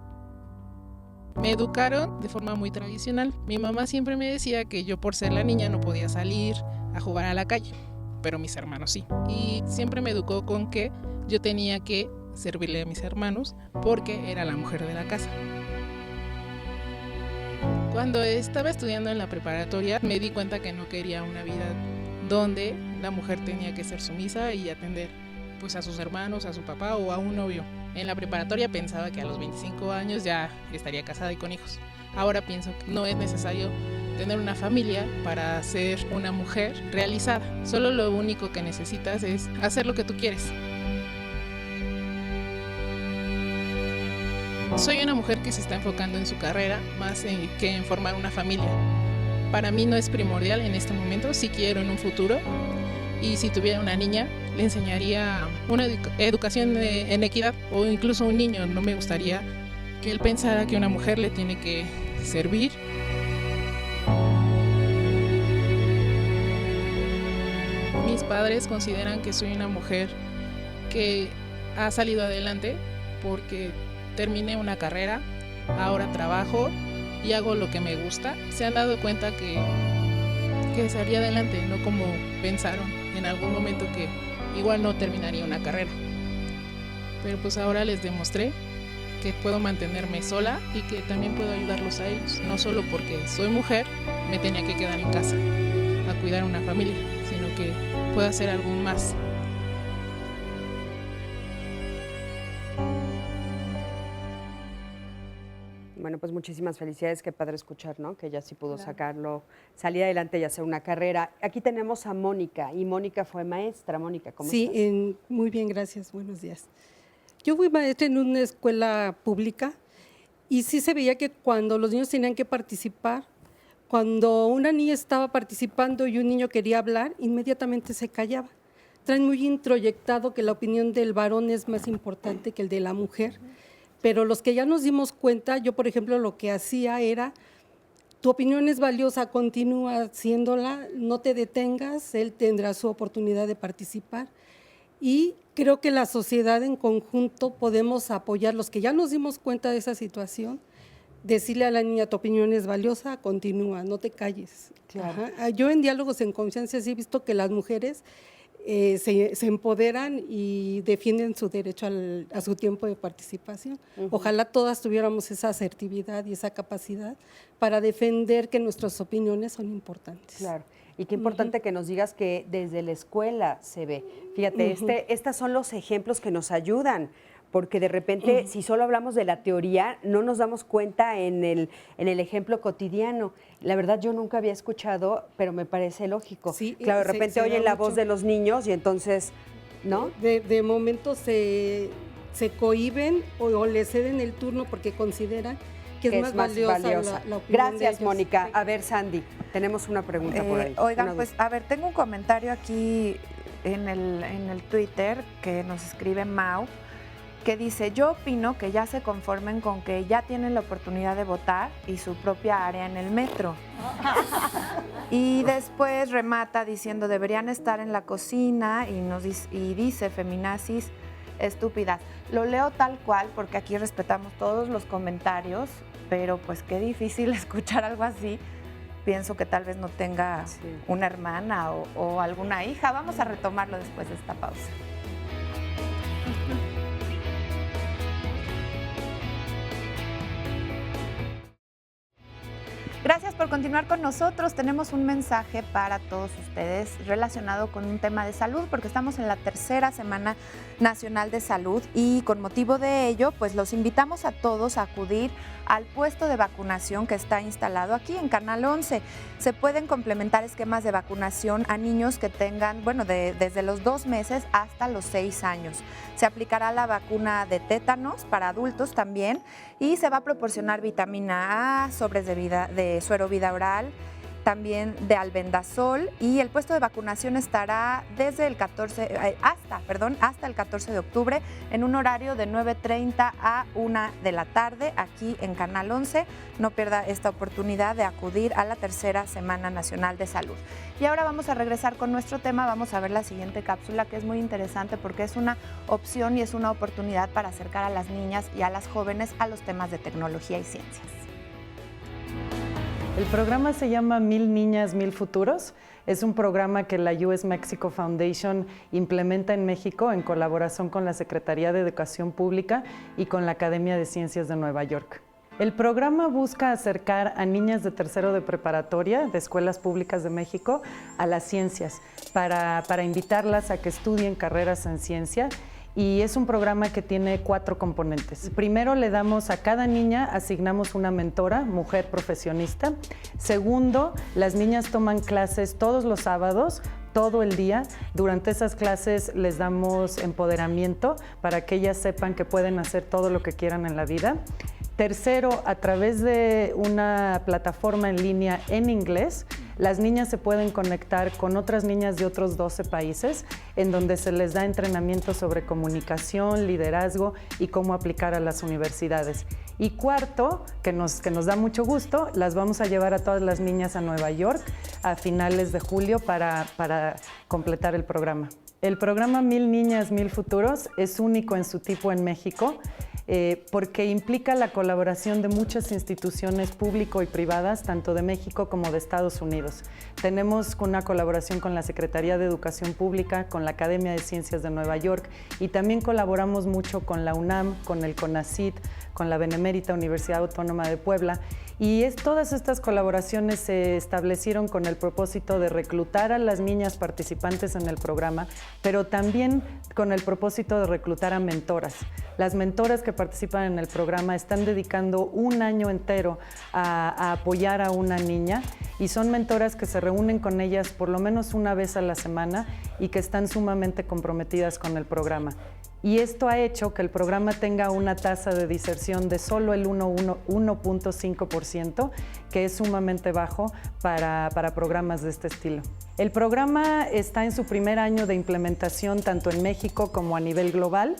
Me educaron de forma muy tradicional. Mi mamá siempre me decía que yo por ser la niña no podía salir a jugar a la calle, pero mis hermanos sí. Y siempre me educó con que yo tenía que servirle a mis hermanos porque era la mujer de la casa. Cuando estaba estudiando en la preparatoria me di cuenta que no quería una vida donde la mujer tenía que ser sumisa y atender pues a sus hermanos, a su papá o a un novio. En la preparatoria pensaba que a los 25 años ya estaría casada y con hijos. Ahora pienso que no es necesario tener una familia para ser una mujer realizada. Solo lo único que necesitas es hacer lo que tú quieres. Soy una mujer que se está enfocando en su carrera más que en formar una familia. Para mí no es primordial en este momento, si quiero en un futuro. Y si tuviera una niña, le enseñaría una educación en equidad, o incluso un niño. No me gustaría que él pensara que una mujer le tiene que servir. Mis padres consideran que soy una mujer que ha salido adelante porque terminé una carrera, ahora trabajo y hago lo que me gusta. Se han dado cuenta que salí adelante, no como pensaron en algún momento que igual no terminaría una carrera. Pero pues ahora les demostré que puedo mantenerme sola y que también puedo ayudarlos a ellos. No solo porque soy mujer, me tenía que quedar en casa a cuidar una familia, sino que puedo hacer algo más. Bueno, pues muchísimas felicidades, qué padre escuchar, ¿no? Que ella sí pudo sacarlo, salir adelante y hacer una carrera. Aquí tenemos a Mónica, y Mónica fue maestra. Mónica, ¿cómo estás? Sí, muy bien, gracias, buenos días. Yo fui maestra en una escuela pública y sí se veía que cuando los niños tenían que participar, cuando una niña estaba participando y un niño quería hablar, inmediatamente se callaba. Traen muy introyectado que la opinión del varón es más importante que el de la mujer. Pero los que ya nos dimos cuenta, yo por ejemplo lo que hacía era, tu opinión es valiosa, continúa haciéndola, no te detengas, él tendrá su oportunidad de participar. Y creo que la sociedad en conjunto podemos apoyar, los que ya nos dimos cuenta de esa situación, decirle a la niña, tu opinión es valiosa, continúa, no te calles. Claro. Ajá. Yo en Diálogos en Confianza sí he visto que las mujeres se empoderan y defienden su derecho a su tiempo de participación. Ojalá todas tuviéramos esa asertividad y esa capacidad para defender que nuestras opiniones son importantes. Claro. Y qué importante que nos digas que desde la escuela se ve. Fíjate, estos son los ejemplos que nos ayudan, porque de repente, si solo hablamos de la teoría, no nos damos cuenta en el ejemplo cotidiano. La verdad, yo nunca había escuchado, pero me parece lógico. Sí, claro, de repente se oyen da la voz mucho. de los niños y entonces, ¿no? De momento se cohíben o le ceden el turno porque consideran que es más valiosa. La opinión de Gracias, ellos. Mónica. A ver, Sandy, tenemos una pregunta por ahí. Oigan, Una pues duda. a ver, tengo un comentario aquí en el Twitter que nos escribe Mau, que dice, yo opino que ya se conformen con que ya tienen la oportunidad de votar y su propia área en el metro. Y después remata diciendo, deberían estar en la cocina y dice, feminazis estúpidas. Lo leo tal cual porque aquí respetamos todos los comentarios, pero pues qué difícil escuchar algo así. Pienso que tal vez no tenga una hermana o alguna hija. Vamos a retomarlo después de esta pausa. Gracias por continuar con nosotros. Tenemos un mensaje para todos ustedes relacionado con un tema de salud, porque estamos en la tercera Semana Nacional de Salud y con motivo de ello, pues los invitamos a todos a acudir al puesto de vacunación que está instalado aquí en Canal 11. Se pueden complementar esquemas de vacunación a niños que tengan, desde los 2 meses hasta los 6 años. Se aplicará la vacuna de tétanos para adultos también y se va a proporcionar vitamina A, sobres de suero vida oral, también de albendazol, y el puesto de vacunación estará desde el hasta el 14 de octubre en un horario de 9:30 a 1 de la tarde aquí en Canal 11. No pierda esta oportunidad de acudir a la tercera Semana Nacional de Salud. Y ahora vamos a regresar con nuestro tema. Vamos a ver la siguiente cápsula, que es muy interesante porque es una opción y es una oportunidad para acercar a las niñas y a las jóvenes a los temas de tecnología y ciencias. El programa se llama 1000 Niñas, 1000 Futuros. Es un programa que la US Mexico Foundation implementa en México en colaboración con la Secretaría de Educación Pública y con la Academia de Ciencias de Nueva York. El programa busca acercar a niñas de tercero de preparatoria de escuelas públicas de México a las ciencias para invitarlas a que estudien carreras en ciencia. Y es un programa que tiene 4 componentes. Primero, le damos a cada niña, asignamos una mentora, mujer profesionista. Segundo, las niñas toman clases todos los sábados, todo el día. Durante esas clases les damos empoderamiento para que ellas sepan que pueden hacer todo lo que quieran en la vida. Tercero, a través de una plataforma en línea en inglés, las niñas se pueden conectar con otras niñas de otros 12 países, en donde se les da entrenamiento sobre comunicación, liderazgo y cómo aplicar a las universidades. Y cuarto, que nos da mucho gusto, las vamos a llevar a todas las niñas a Nueva York a finales de julio para completar el programa. El programa 1000 Niñas, 1000 Futuros es único en su tipo en México. Porque implica la colaboración de muchas instituciones públicas y privadas, tanto de México como de Estados Unidos. Tenemos una colaboración con la Secretaría de Educación Pública, con la Academia de Ciencias de Nueva York, y también colaboramos mucho con la UNAM, con el CONACYT, con la Benemérita Universidad Autónoma de Puebla. Y todas estas colaboraciones se establecieron con el propósito de reclutar a las niñas participantes en el programa, pero también con el propósito de reclutar a mentoras. Las mentoras que participan en el programa están dedicando un año entero a apoyar a una niña, y son mentoras que se reúnen con ellas por lo menos una vez a la semana y que están sumamente comprometidas con el programa. Y esto ha hecho que el programa tenga una tasa de diserción de solo el 1.5%, que es sumamente bajo para programas de este estilo. El programa está en su primer año de implementación tanto en México como a nivel global,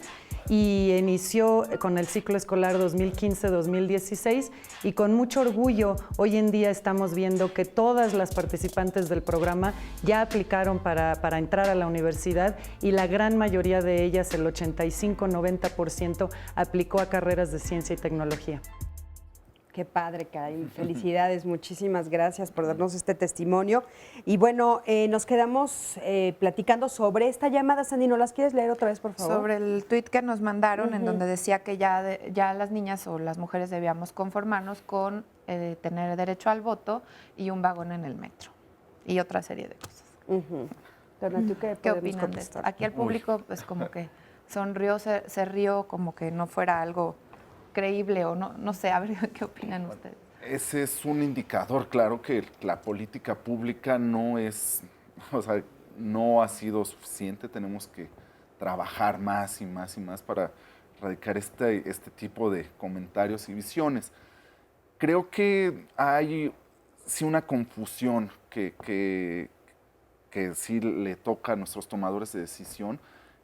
y inició con el ciclo escolar 2015-2016, y con mucho orgullo hoy en día estamos viendo que todas las participantes del programa ya aplicaron para entrar a la universidad, y la gran mayoría de ellas, el 85-90%, aplicó a carreras de ciencia y tecnología. Qué padre, Karin. Felicidades, muchísimas gracias por darnos este testimonio. Y bueno, nos quedamos platicando sobre esta llamada. Sandy, ¿no las quieres leer otra vez, por favor? Sobre el tuit que nos mandaron, en donde decía que ya las niñas o las mujeres debíamos conformarnos con tener derecho al voto y un vagón en el metro. y otra serie de cosas. Dona, ¿tú qué ¿Qué podemos opinan de esto? contestar? Aquí el público pues como que sonrió, se rió como que no fuera algo creíble o no sé, a ver qué opinan ustedes. Ese es un indicador, claro, que la política pública no es, o sea, no ha sido suficiente. Tenemos que trabajar más y más y más para erradicar este tipo de comentarios y visiones. Creo que hay sí una confusión que sí le toca a nuestros tomadores de decisión,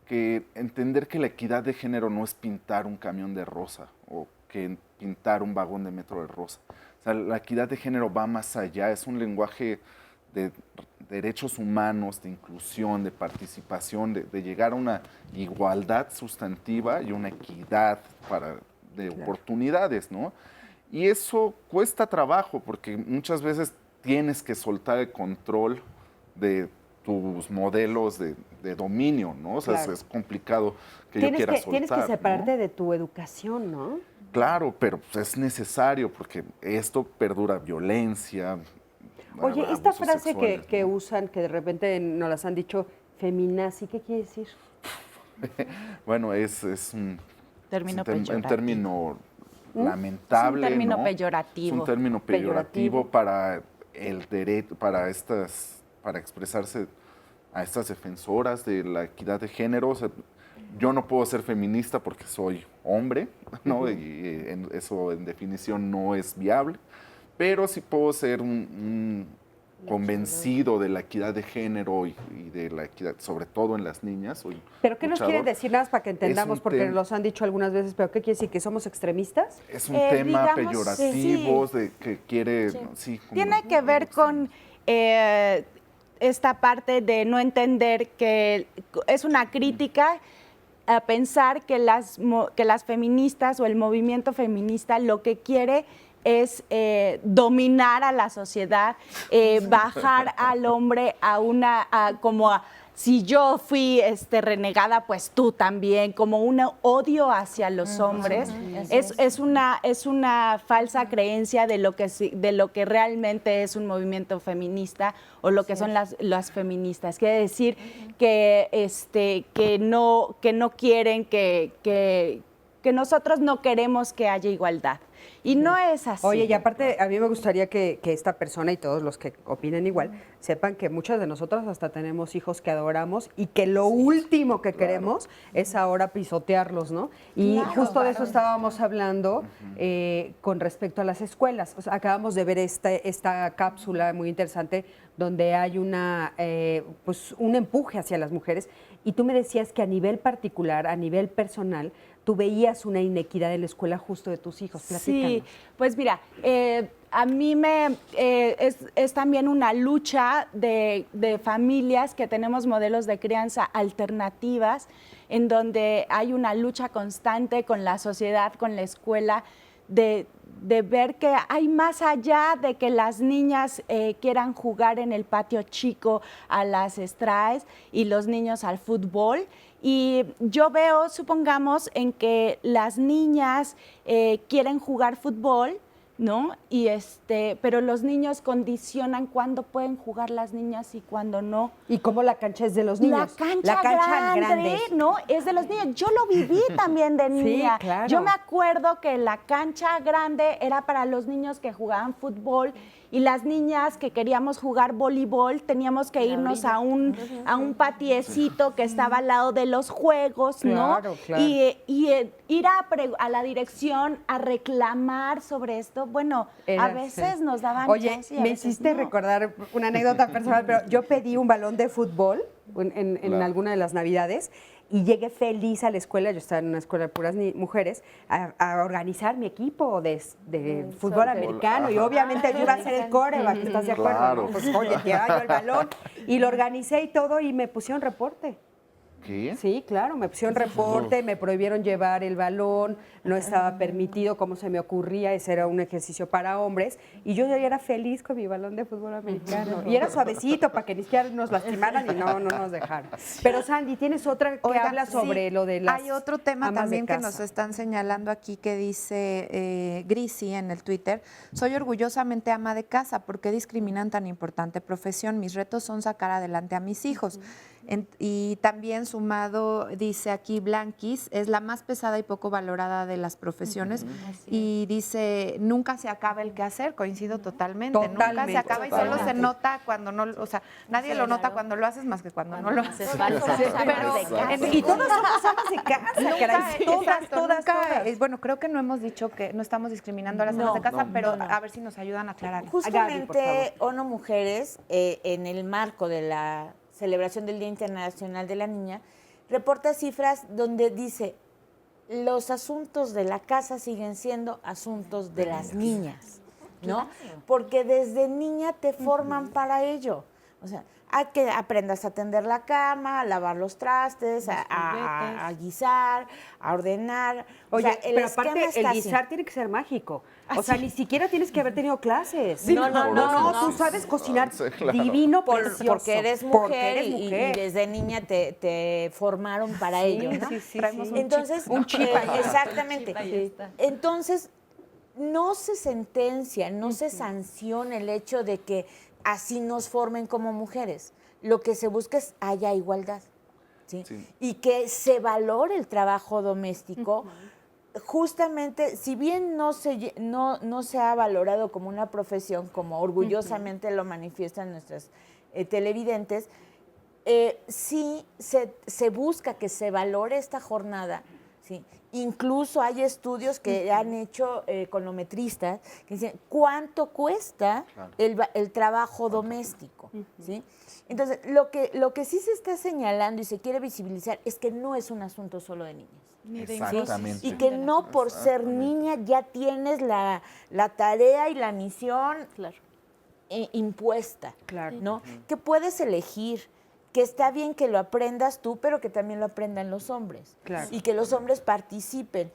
que entender que la equidad de género no es pintar un camión de rosa o que pintar un vagón de metro de rosa. O sea, la equidad de género va más allá, es un lenguaje de derechos humanos, de inclusión, de participación, de llegar a una igualdad sustantiva y una equidad de oportunidades, ¿no? Y eso cuesta trabajo porque muchas veces tienes que soltar el control de tus modelos de dominio, ¿no? O sea, Claro. es complicado que yo quiera soltar. Tienes que ¿no? separarte de tu educación, ¿no? Claro, pero pues, es necesario porque esto perdura violencia. Oye, esta abusos frase sexuales, que usan, que de repente nos las han dicho, feminazi, ¿qué quiere decir? Bueno, es un Término un peyorativo. término lamentable. Es un término ¿no? peyorativo. Es un término peyorativo para el derecho, para expresarse a estas defensoras de la equidad de género. O sea, yo no puedo ser feminista porque soy hombre, ¿no? Y eso en definición no es viable, pero sí puedo ser un convencido de la equidad de género y de la equidad, sobre todo en las niñas. Soy ¿Pero qué nos luchador. quiere decir? Nada más para que entendamos, un porque tema- los han dicho algunas veces, pero ¿qué quiere decir? ¿Que somos extremistas? Es un tema digamos, peyorativo, sí. de que quiere... Sí, como- Tiene que ver con esta parte de no entender que es una crítica a pensar que las feministas o el movimiento feminista lo que quiere es dominar a la sociedad, bajar al hombre si yo fui renegada, pues tú también, como un odio hacia los hombres. Es una falsa creencia de lo que realmente es un movimiento feminista o lo que son las feministas. Quiere decir que no quieren que nosotros no queremos que haya igualdad. Y no es así. Oye, y aparte, a mí me gustaría que esta persona y todos los que opinen igual sepan que muchas de nosotros hasta tenemos hijos que adoramos y que lo último que queremos es ahora pisotearlos, ¿no? Y Claro, justo de eso claro. estábamos hablando con respecto a las escuelas. O sea, acabamos de ver esta cápsula muy interesante donde hay pues un empuje hacia las mujeres y tú me decías que a nivel particular, a nivel personal, tú veías una inequidad en la escuela justo de tus hijos. Platícanos. Sí, pues mira, a mí es también una lucha de familias que tenemos modelos de crianza alternativas, en donde hay una lucha constante con la sociedad, con la escuela, de ver que hay más allá de que las niñas quieran jugar en el patio chico a las straes y los niños al fútbol. Y yo veo, supongamos, en que las niñas quieren jugar fútbol, ¿no? Pero los niños condicionan cuándo pueden jugar las niñas y cuándo no. ¿Y cómo la cancha es de los niños? La cancha grande, ¿no? Es de los niños. Yo lo viví también de niña. Sí, claro. Yo me acuerdo que la cancha grande era para los niños que jugaban fútbol y las niñas que queríamos jugar voleibol teníamos que irnos a un patiecito que estaba al lado de los juegos, ¿no? Claro, claro. Y ir a la dirección a reclamar sobre esto, bueno, a veces nos daban Oye, chance y a me veces hiciste no. recordar una anécdota personal, pero yo pedí un balón de fútbol en Claro. alguna de las Navidades y llegué feliz a la escuela, yo estaba en una escuela de puras mujeres, a organizar mi equipo de fútbol soccer. americano y Ajá. obviamente yo iba a ser el quarterback, ¿estás de acuerdo? Claro. ¿no? Pues oye, tiraba yo el balón y lo organicé y todo y me pusieron reporte. ¿Qué? Sí, claro, me pusieron reporte, me prohibieron llevar el balón, no estaba permitido, como se me ocurría, ese era un ejercicio para hombres, y yo ya era feliz con mi balón de fútbol americano. Y era suavecito para que ni siquiera nos lastimaran y no nos dejaran. Pero Sandy, tienes otra que Oigan, habla sobre sí, lo de las hay otro tema amas también de que casa. nos están señalando aquí que dice Grisi en el Twitter. Soy orgullosamente ama de casa. ¿Por qué discriminan tan importante profesión? Mis retos son sacar adelante a mis hijos. Y también sumado, dice aquí Blanquis, es la más pesada y poco valorada de las profesiones. Y dice, nunca se acaba el quehacer, coincido totalmente. Nunca se acaba y solo se nota cuando no, o sea, nadie lo nota cuando lo haces más que cuando no lo haces. Y todas somos amas de casa, caray, todas. Bueno, creo que no hemos dicho que no estamos discriminando a las amas de casa, pero a ver si nos ayudan a aclarar. Justamente ONU Mujeres, en el marco de la celebración del Día Internacional de la Niña, reporta cifras donde dice, los asuntos de la casa siguen siendo asuntos de las niñas, ¿no? Porque desde niña te forman para ello. O sea, a que aprendas a tender la cama, a lavar los trastes, a guisar, a ordenar. Oye, o sea, pero aparte el guisar tiene que ser mágico. O sea, ni siquiera tienes que haber tenido clases. Sí, no, tú sabes cocinar claro. divino, precioso. Porque eres mujer, y desde niña te formaron para ello, ¿no? Traemos Entonces, un chip ahí. exactamente. Entonces, no se sentencia, no se sanciona el hecho de que así nos formen como mujeres. Lo que se busca es haya igualdad, ¿sí? Y que se valore el trabajo doméstico. Justamente, si bien no se ha valorado como una profesión, como orgullosamente lo manifiestan nuestras televidentes, sí se busca que se valore esta jornada, ¿sí? Incluso hay estudios que han hecho econometristas que dicen cuánto cuesta el trabajo doméstico, ¿sí? Entonces, lo que sí se está señalando y se quiere visibilizar es que no es un asunto solo de niñas. Exactamente. Y que no por ser niña ya tienes la tarea y la misión impuesta, ¿no? Que puedes elegir, que está bien que lo aprendas tú, pero que también lo aprendan los hombres. Y que los hombres participen.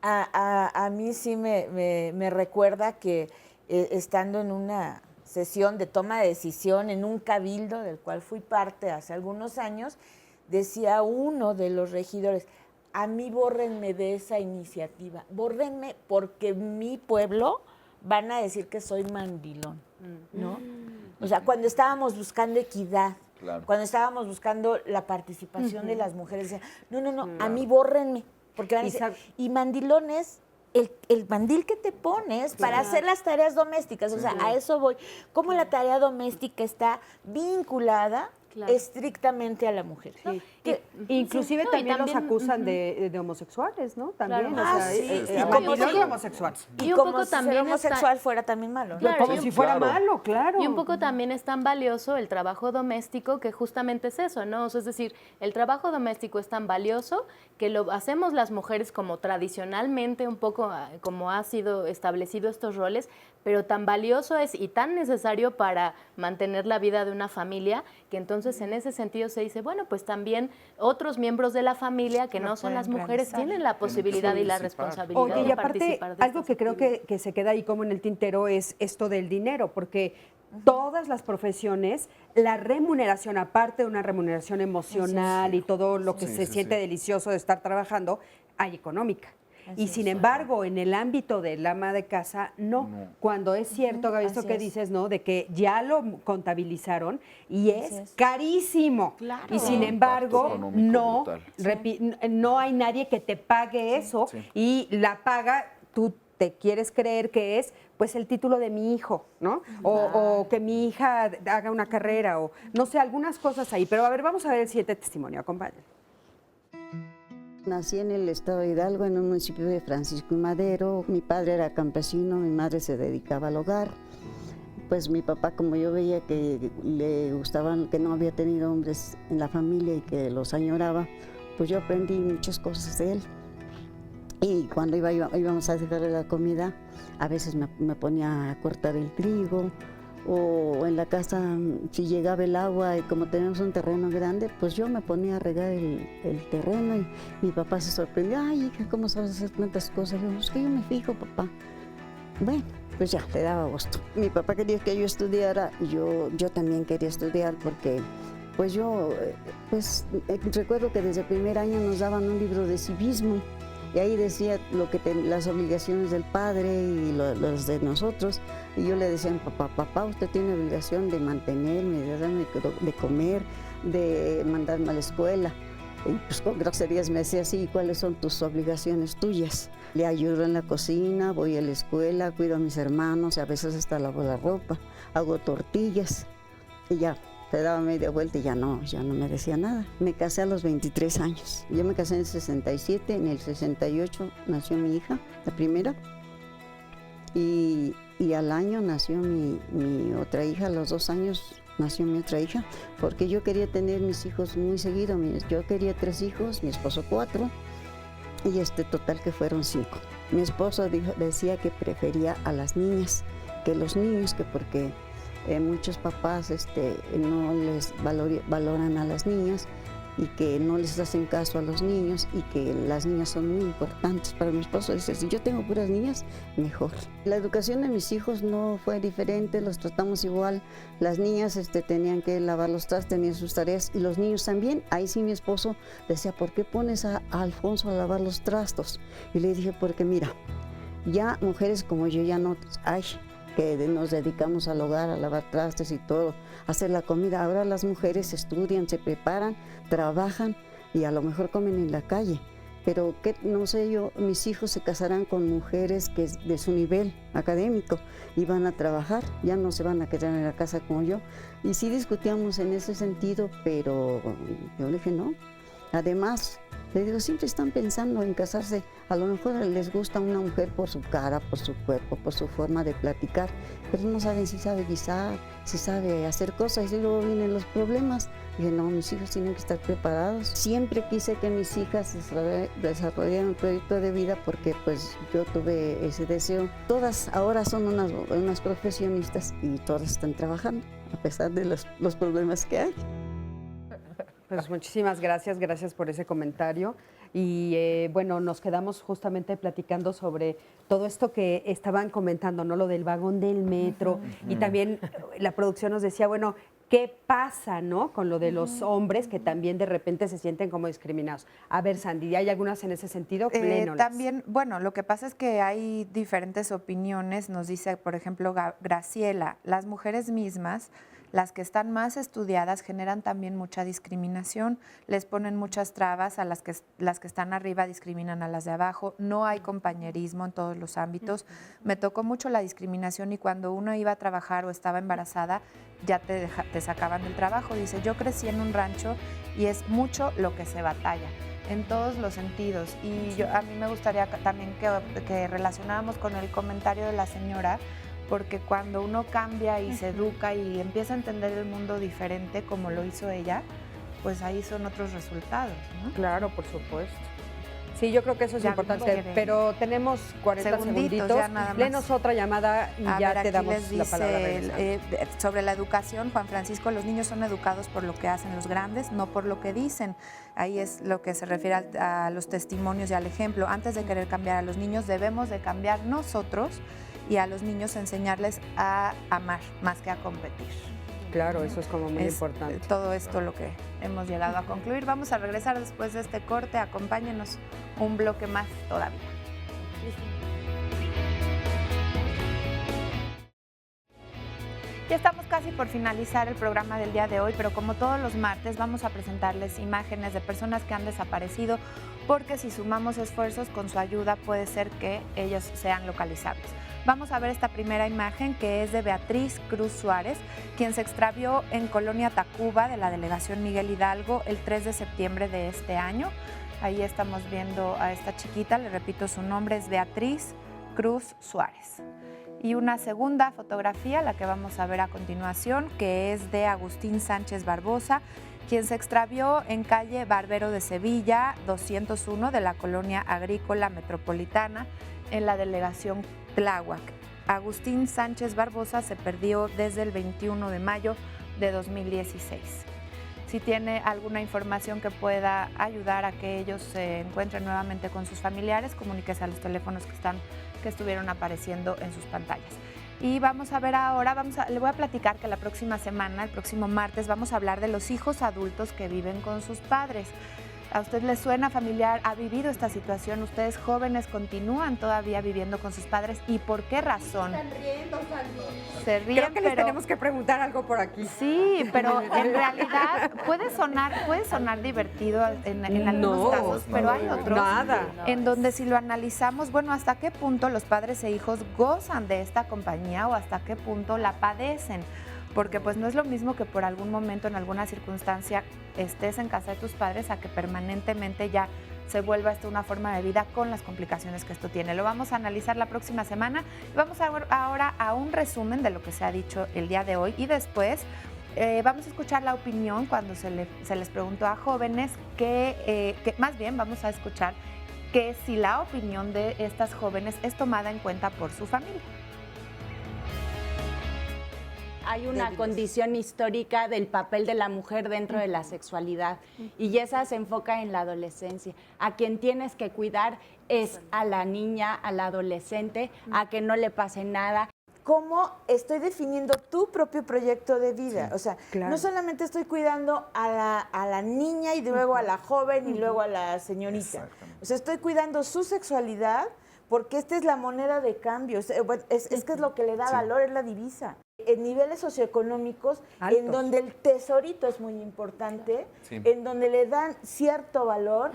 A mí sí me recuerda que estando en una sesión de toma de decisión en un cabildo del cual fui parte hace algunos años, decía uno de los regidores, a mí bórrenme de esa iniciativa, bórrenme porque mi pueblo van a decir que soy mandilón, ¿no? O sea, cuando estábamos buscando equidad, cuando estábamos buscando la participación de las mujeres, decían, no, a mí bórrenme, porque van a decir, y mandilón es el mandil que te pones para hacer las tareas domésticas, o sea, a eso voy. Cómo la tarea doméstica está vinculada estrictamente a la mujer. Inclusive también los acusan de homosexuales, ¿no? También, homosexual. Y como si ser homosexual fuera también malo. Claro, como si fuera malo, claro. Y un poco también es tan valioso el trabajo doméstico que justamente es eso, ¿no? O sea, es decir, el trabajo doméstico es tan valioso que lo hacemos las mujeres como tradicionalmente, un poco como ha sido establecido estos roles, pero tan valioso es y tan necesario para mantener la vida de una familia, que entonces en ese sentido se dice, bueno, pues también otros miembros de la familia que no son las mujeres tienen la posibilidad y la responsabilidad Oye, y de aparte, participar de algo que creo que se queda ahí como en el tintero es esto del dinero, porque todas las profesiones, la remuneración, aparte de una remuneración emocional y todo lo que se siente delicioso de estar trabajando, hay económica. Y sin embargo, en el ámbito del ama de casa, no. Cuando es cierto, Gaby, esto que dices, ¿no? De que ya lo contabilizaron y es carísimo. Claro. Y sin embargo, no hay nadie que te pague eso y la paga, tú te quieres creer que es pues el título de mi hijo, ¿no? O que mi hija haga una carrera o no sé, algunas cosas ahí. Pero a ver, vamos a ver el siguiente testimonio, acompáñenme. Nací en el estado de Hidalgo, en un municipio de Francisco y Madero. Mi padre era campesino, mi madre se dedicaba al hogar. Pues mi papá, como yo veía que le gustaban, que no había tenido hombres en la familia y que los añoraba, pues yo aprendí muchas cosas de él. Y cuando íbamos a dejarle la comida, a veces me ponía a cortar el trigo o en la casa si llegaba el agua y como tenemos un terreno grande, pues yo me ponía a regar el terreno y mi papá se sorprendió, ay hija, ¿cómo sabes hacer tantas cosas? Le digo, es que yo me fijo, papá. Bueno, pues ya, le daba gusto. Mi papá quería que yo estudiara y yo también quería estudiar porque pues yo recuerdo que desde el primer año nos daban un libro de civismo y ahí decía las obligaciones del padre y los de nosotros. Y yo le decía a mi papá, papá, usted tiene obligación de mantenerme, de darme de comer, de mandarme a la escuela. Y pues con groserías me decía, sí, ¿cuáles son tus obligaciones tuyas? Le ayudo en la cocina, voy a la escuela, cuido a mis hermanos, a veces hasta lavo la ropa, hago tortillas. Y ya, te daba media vuelta y ya no me decía nada. Me casé a los 23 años. Yo me casé en el 67, en el 68 nació mi hija, la primera. Y al año nació mi otra hija, a los 2 años nació mi otra hija, porque yo quería tener mis hijos muy seguido. Yo quería 3 hijos, mi esposo 4, y total que fueron 5. Mi esposo decía que prefería a las niñas que los niños, que porque muchos papás no les valoran a las niñas y que no les hacen caso a los niños y que las niñas son muy importantes para mi esposo. Dice, si yo tengo puras niñas, mejor. La educación de mis hijos no fue diferente, los tratamos igual. Las niñas tenían que lavar los trastes, tenían sus tareas y los niños también. Ahí sí mi esposo decía, ¿por qué pones a Alfonso a lavar los trastos? Y le dije, porque mira, ya mujeres como yo ya no hay, que nos dedicamos al hogar, a lavar trastes y todo, a hacer la comida. Ahora las mujeres estudian, se preparan, trabajan y a lo mejor comen en la calle. Pero no sé yo, mis hijos se casarán con mujeres que de su nivel académico y van a trabajar, ya no se van a quedar en la casa como yo. Y sí discutíamos en ese sentido, pero yo le dije no. Además, le digo, siempre están pensando en casarse. A lo mejor les gusta una mujer por su cara, por su cuerpo, por su forma de platicar, pero no saben si sabe guisar, si sabe hacer cosas y luego vienen los problemas. Y dije, no, mis hijos tienen que estar preparados. Siempre quise que mis hijas desarrollaran un proyecto de vida porque pues yo tuve ese deseo. Todas ahora son unas profesionistas y todas están trabajando, a pesar de los problemas que hay. Pues muchísimas gracias por ese comentario. Y bueno, nos quedamos justamente platicando sobre todo esto que estaban comentando, ¿no? Lo del vagón del metro. Y también la producción nos decía, bueno, ¿qué pasa, no? Con lo de los hombres que también de repente se sienten como discriminados. A ver, Sandy, ¿hay algunas en ese sentido? También, bueno, lo que pasa es que hay diferentes opiniones. Nos dice, por ejemplo, Graciela, las mujeres mismas, las que están más estudiadas, generan también mucha discriminación, les ponen muchas trabas, a las que están arriba discriminan a las de abajo, no hay compañerismo en todos los ámbitos. Me tocó mucho la discriminación y cuando uno iba a trabajar o estaba embarazada, ya te sacaban del trabajo. Dice, yo crecí en un rancho y es mucho lo que se batalla, en todos los sentidos. Y a mí me gustaría también que relacionáramos con el comentario de la señora, porque cuando uno cambia y se educa y empieza a entender el mundo diferente como lo hizo ella, pues ahí son otros resultados, ¿no? Claro, por supuesto. Sí, yo creo que eso es importante, pero tenemos 40 segunditos. Léenos otra llamada y ya te damos la palabra. Sobre la educación, Juan Francisco, los niños son educados por lo que hacen los grandes, no por lo que dicen. Ahí es lo que se refiere a los testimonios y al ejemplo. Antes de querer cambiar a los niños, debemos de cambiar nosotros y a los niños enseñarles a amar más que a competir. Claro, eso es como muy importante. Todo esto lo que hemos llegado a concluir. Vamos a regresar después de este corte. Acompáñenos un bloque más todavía. Ya estamos casi por finalizar el programa del día de hoy, pero como todos los martes vamos a presentarles imágenes de personas que han desaparecido, porque si sumamos esfuerzos con su ayuda puede ser que ellos sean localizables. Vamos a ver esta primera imagen que es de Beatriz Cruz Suárez, quien se extravió en Colonia Tacuba de la delegación Miguel Hidalgo el 3 de septiembre de este año. Ahí estamos viendo a esta chiquita, le repito su nombre, es Beatriz Cruz Suárez. Y una segunda fotografía, la que vamos a ver a continuación, que es de Agustín Sánchez Barbosa, quien se extravió en calle Barbero de Sevilla, 201 de la Colonia Agrícola Metropolitana, en la delegación Tláhuac. Agustín Sánchez Barbosa se perdió desde el 21 de mayo de 2016. Si tiene alguna información que pueda ayudar a que ellos se encuentren nuevamente con sus familiares, comuníquese a los teléfonos que estuvieron apareciendo en sus pantallas. Y vamos a ver ahora, le voy a platicar que la próxima semana, el próximo martes, vamos a hablar de los hijos adultos que viven con sus padres. ¿A usted le suena familiar? ¿Ha vivido esta situación? ¿Ustedes jóvenes continúan todavía viviendo con sus padres? ¿Y por qué razón? Están riendo, Sandy. Se ríen, Creo que les tenemos que preguntar algo por aquí. Sí, pero en realidad puede sonar divertido en algunos casos, pero hay otros en donde si lo analizamos, bueno, ¿hasta qué punto los padres e hijos gozan de esta compañía o hasta qué punto la padecen? Porque pues no es lo mismo que por algún momento, en alguna circunstancia, estés en casa de tus padres a que permanentemente ya se vuelva esto una forma de vida con las complicaciones que esto tiene. Lo vamos a analizar la próxima semana y vamos ahora a un resumen de lo que se ha dicho el día de hoy y después vamos a escuchar la opinión cuando se les preguntó a jóvenes que más bien vamos a escuchar que si la opinión de estas jóvenes es tomada en cuenta por su familia. Hay una condición histórica del papel de la mujer dentro de la sexualidad y esa se enfoca en la adolescencia. A quien tienes que cuidar es a la niña, a la adolescente, a que no le pase nada. ¿Cómo estoy definiendo tu propio proyecto de vida? Sí, o sea, claro. no solamente estoy cuidando a la niña y luego a la joven y luego a la señorita. O sea, estoy cuidando su sexualidad porque esta es la moneda de cambio. Es que es lo que le da valor, es la divisa. En niveles socioeconómicos, altos, en donde el tesorito es muy importante, en donde le dan cierto valor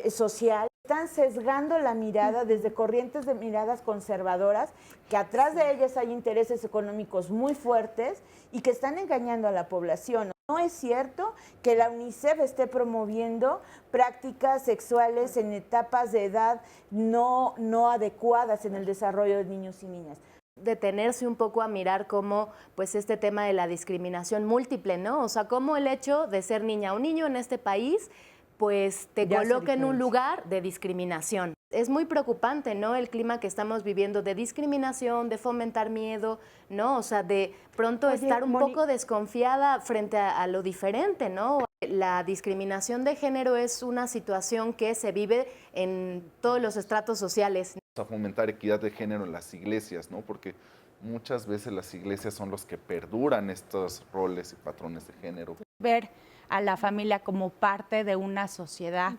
social, están sesgando la mirada desde corrientes de miradas conservadoras, que atrás de ellas hay intereses económicos muy fuertes y que están engañando a la población. No es cierto que la UNICEF esté promoviendo prácticas sexuales en etapas de edad no adecuadas en el desarrollo de niños y niñas. Detenerse un poco a mirar cómo pues este tema de la discriminación múltiple, ¿no? O sea, cómo el hecho de ser niña o niño en este país pues te coloca en un lugar de discriminación. Es muy preocupante, ¿no? El clima que estamos viviendo de discriminación, de fomentar miedo, ¿no? O sea, de pronto estar un poco desconfiada frente a lo diferente, ¿no? La discriminación de género es una situación que se vive en todos los estratos sociales. A fomentar equidad de género en las iglesias, ¿no? Porque muchas veces las iglesias son los que perduran estos roles y patrones de género. Ver a la familia como parte de una sociedad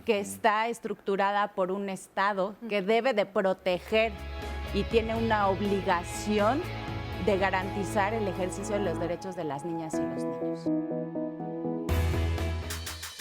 que está estructurada por un Estado que debe de proteger y tiene una obligación de garantizar el ejercicio de los derechos de las niñas y los niños.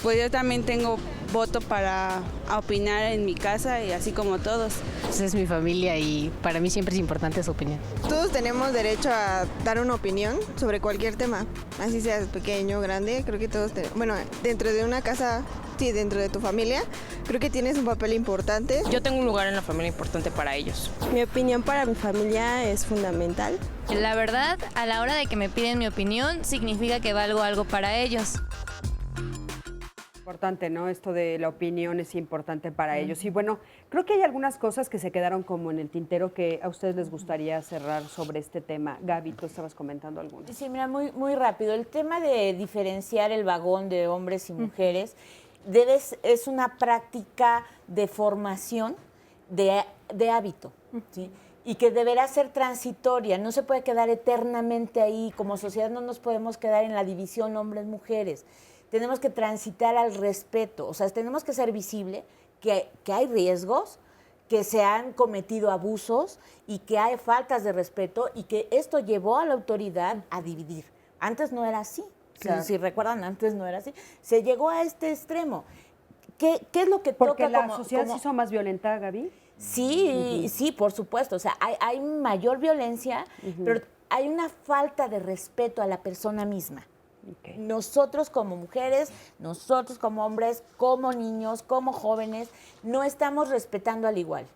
Pues yo también tengo voto para opinar en mi casa y así como todos. Esa es mi familia y para mí siempre es importante su opinión. Todos tenemos derecho a dar una opinión sobre cualquier tema, así sea pequeño o grande. Creo que todos tenemos, bueno, dentro de una casa, sí, dentro de tu familia, creo que tienes un papel importante. Yo tengo un lugar en la familia importante para ellos. Mi opinión para mi familia es fundamental. La verdad, a la hora de que me piden mi opinión, significa que valgo algo para ellos. Importante, ¿no? Esto de la opinión es importante para ellos. Y bueno, creo que hay algunas cosas que se quedaron como en el tintero que a ustedes les gustaría cerrar sobre este tema. Gaby, tú estabas comentando algunas. Sí, mira, muy rápido. El tema de diferenciar el vagón de hombres y mujeres es una práctica de formación de hábito, ¿sí? Y que deberá ser transitoria, no se puede quedar eternamente ahí. Como sociedad no nos podemos quedar en la división hombres-mujeres. Tenemos que transitar al respeto, o sea, tenemos que ser visible que hay riesgos, que se han cometido abusos y que hay faltas de respeto y que esto llevó a la autoridad a dividir. Antes no era así, claro. Si recuerdan, antes no era así. Se llegó a este extremo. ¿Qué es lo que porque toca la sociedad se hizo más violenta, Gaby? Sí, sí, por supuesto. O sea, hay mayor violencia, pero hay una falta de respeto a la persona misma. Okay. Nosotros como mujeres, nosotros como hombres, como niños, como jóvenes, no estamos respetando al igual.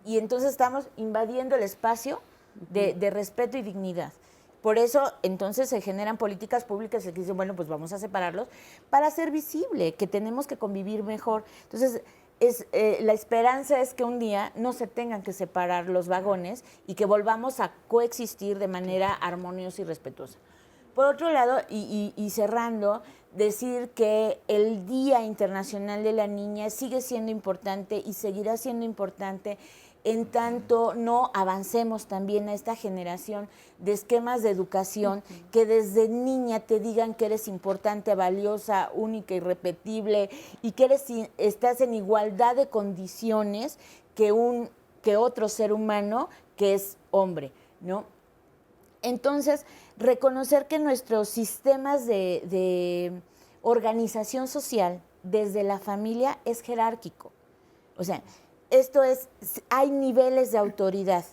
Y entonces estamos invadiendo el espacio de respeto y dignidad. Por eso, entonces, se generan políticas públicas que dicen, bueno, pues vamos a separarlos para hacer visible que tenemos que convivir mejor. Entonces, la esperanza es que un día no se tengan que separar los vagones y que volvamos a coexistir de manera armoniosa y respetuosa. Por otro lado, y cerrando, decir que el Día Internacional de la Niña sigue siendo importante y seguirá siendo importante en tanto no avancemos también a esta generación de esquemas de educación que desde niña te digan que eres importante, valiosa, única, irrepetible y que estás en igualdad de condiciones que otro ser humano que es hombre, ¿no? Entonces, reconocer que nuestros sistemas de organización social desde la familia es jerárquico. O sea, hay niveles de autoridad.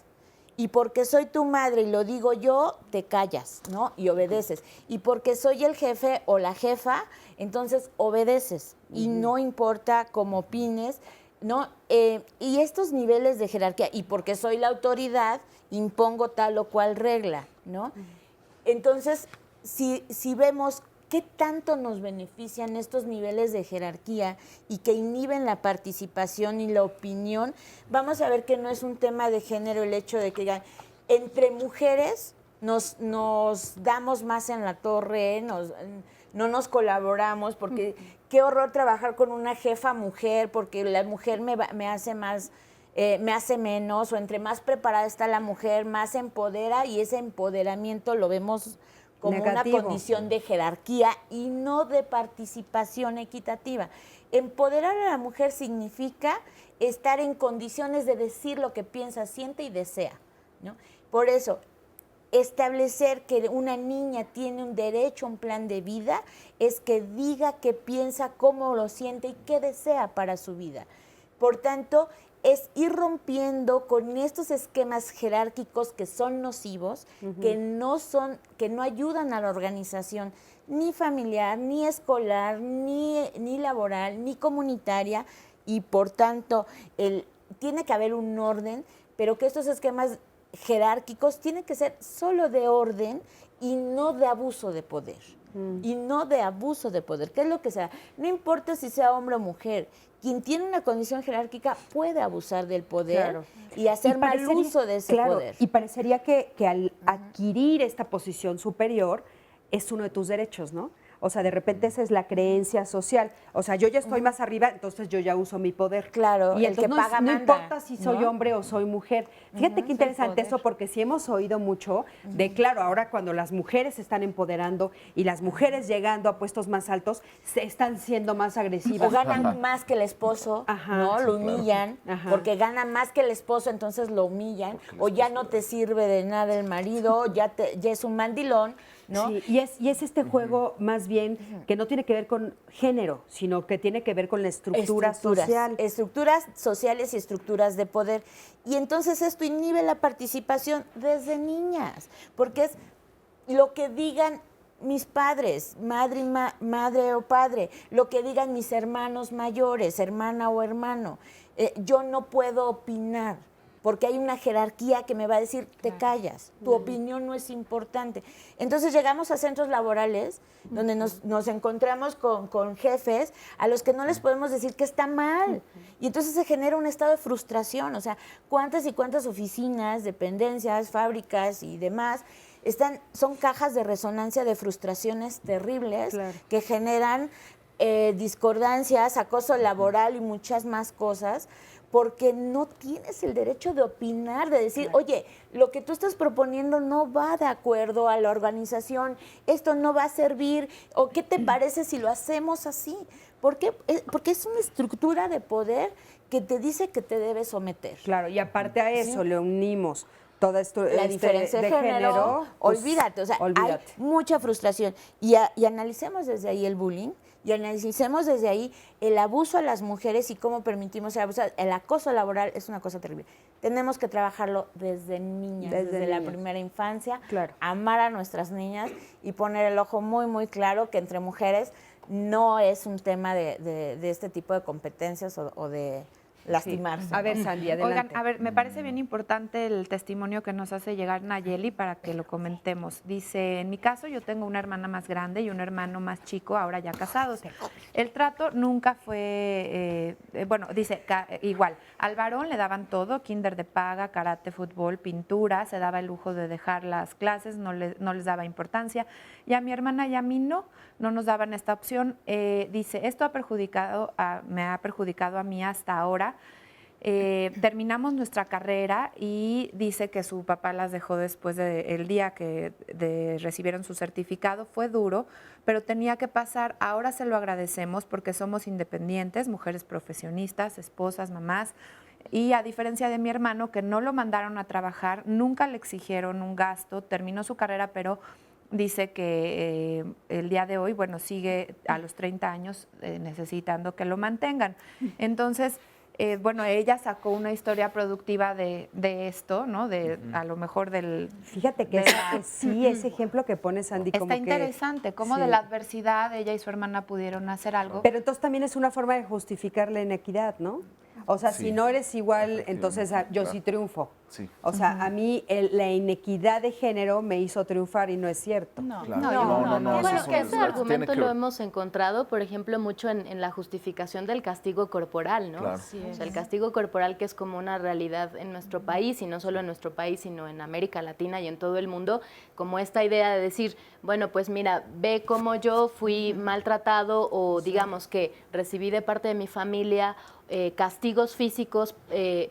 Y porque soy tu madre y lo digo yo, te callas, ¿no? Y obedeces. Y porque soy el jefe o la jefa, entonces obedeces. Y no importa cómo opines, ¿no? Y estos niveles de jerarquía, y porque soy la autoridad, impongo tal o cual regla, ¿no? Entonces, si vemos qué tanto nos benefician estos niveles de jerarquía y que inhiben la participación y la opinión, vamos a ver que no es un tema de género el hecho de que entre mujeres nos damos más en la torre, no nos colaboramos, porque qué horror trabajar con una jefa mujer, porque la mujer me hace más... me hace menos, o entre más preparada está la mujer, más empodera, y ese empoderamiento lo vemos como negativo. Una condición de jerarquía y no de participación equitativa. Empoderar a la mujer significa estar en condiciones de decir lo que piensa, siente y desea, ¿no? Por eso, establecer que una niña tiene un derecho a un plan de vida es que diga qué piensa, cómo lo siente y qué desea para su vida. Por tanto, es ir rompiendo con estos esquemas jerárquicos que son nocivos, que no ayudan a la organización ni familiar, ni escolar, ni laboral, ni comunitaria, y por tanto tiene que haber un orden, pero que estos esquemas jerárquicos tienen que ser solo de orden y no de abuso de poder. Y no de abuso de poder, ¿qué es lo que sea? No importa si sea hombre o mujer, quien tiene una condición jerárquica puede abusar del poder y hacer mal uso de ese poder. Y parecería que al adquirir esta posición superior es uno de tus derechos, ¿no? O sea, de repente esa es la creencia social. O sea, yo ya estoy más arriba, entonces yo ya uso mi poder. Claro, y el que paga no manda, importa si soy ¿no? hombre o soy mujer. Fíjate qué interesante eso, porque sí hemos oído mucho de, claro, ahora cuando las mujeres se están empoderando y las mujeres llegando a puestos más altos, se están siendo más agresivas. O ganan más que el esposo, ¿no? Lo humillan, porque gana más que el esposo, entonces lo humillan. O ya no te sirve de nada el marido, ya es un mandilón, ¿no? Sí, y es este juego más bien que no tiene que ver con género, sino que tiene que ver con la estructura social. Estructuras sociales y estructuras de poder. Y entonces esto inhibe la participación desde niñas, porque es lo que digan mis padres, madre o padre, lo que digan mis hermanos mayores, hermana o hermano. Yo no puedo opinar, porque hay una jerarquía que me va a decir, te callas, tu opinión no es importante. Entonces llegamos a centros laborales donde nos encontramos con jefes a los que no les podemos decir que está mal. Y entonces se genera un estado de frustración. O sea, cuántas y cuántas oficinas, dependencias, fábricas y demás son cajas de resonancia de frustraciones terribles que generan discordancias, acoso laboral y muchas más cosas, porque no tienes el derecho de opinar, de decir, oye, lo que tú estás proponiendo no va de acuerdo a la organización, esto no va a servir, o ¿qué te parece si lo hacemos así? ¿Por qué? Porque es una estructura de poder que te dice que te debes someter. Claro, y aparte a eso le unimos toda esto la diferencia de género, pues, olvídate, o sea, hay mucha frustración. Y analicemos desde ahí el bullying, y analicemos desde ahí el abuso a las mujeres y cómo permitimos el abuso. El acoso laboral es una cosa terrible. Tenemos que trabajar desde niñas, desde la primera infancia, amar a nuestras niñas y poner el ojo muy, muy claro que entre mujeres no es un tema de este tipo de competencias o de lastimarse. A ver, ¿no? Sandy, adelante. Oigan, a ver, me parece bien importante el testimonio que nos hace llegar Nayeli para que lo comentemos. Dice, en mi caso yo tengo una hermana más grande y un hermano más chico, ahora ya casados. El trato nunca fue, bueno, dice, igual, al varón le daban todo, kinder de paga, karate, fútbol, pintura, se daba el lujo de dejar las clases, no les daba importancia. Y a mi hermana y a mí no nos daban esta opción. Dice, esto me ha perjudicado a mí hasta ahora. Terminamos nuestra carrera y dice que su papá las dejó después del día que recibieron su certificado. Fue duro, pero tenía que pasar. Ahora se lo agradecemos porque somos independientes, mujeres profesionistas, esposas, mamás. Y a diferencia de mi hermano, que no lo mandaron a trabajar, nunca le exigieron un gasto, terminó su carrera, pero dice que el día de hoy, bueno, sigue a los 30 años necesitando que lo mantengan. Entonces, bueno, ella sacó una historia productiva de esto, ¿no? A lo mejor del... Fíjate que sí, ese ejemplo que pone Sandy como está interesante, cómo de la adversidad ella y su hermana pudieron hacer algo. Pero entonces también es una forma de justificar la inequidad, ¿no? O sea, si no eres igual, entonces yo sí triunfo. Sí. O sea, a mí la inequidad de género me hizo triunfar y no es cierto. No. No, Bueno, eso que ese argumento tiene que lo ver. hemos encontrado, por ejemplo, mucho en la justificación del castigo corporal, ¿no? Claro. O sea, el castigo corporal que es como una realidad en nuestro país, y no solo en nuestro país, sino en América Latina y en todo el mundo, como esta idea de decir, bueno, pues mira, ve cómo yo fui maltratado o digamos que recibí de parte de mi familia castigos físicos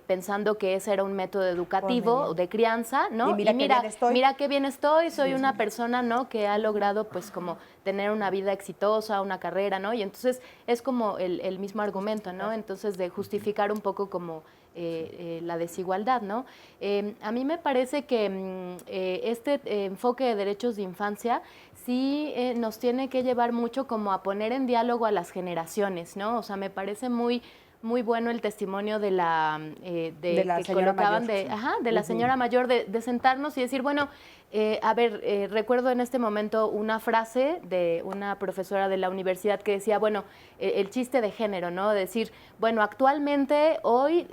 pensando que ese era un método educativo o de crianza, ¿no? Y mira qué bien estoy, soy una persona, ¿no? Que ha logrado pues como tener una vida exitosa, una carrera, ¿no? Y entonces es como el mismo argumento, ¿no? Entonces de justificar un poco como la desigualdad, ¿no? A mí me parece que este enfoque de derechos de infancia sí nos tiene que llevar mucho como a poner en diálogo a las generaciones, ¿no? O sea, me parece muy bueno el testimonio de la que colocaban de la señora mayor, de sentarnos y decir, bueno, a ver, recuerdo en este momento una frase de una profesora de la universidad que decía, bueno, el chiste de género, ¿no? Decir, bueno, actualmente hoy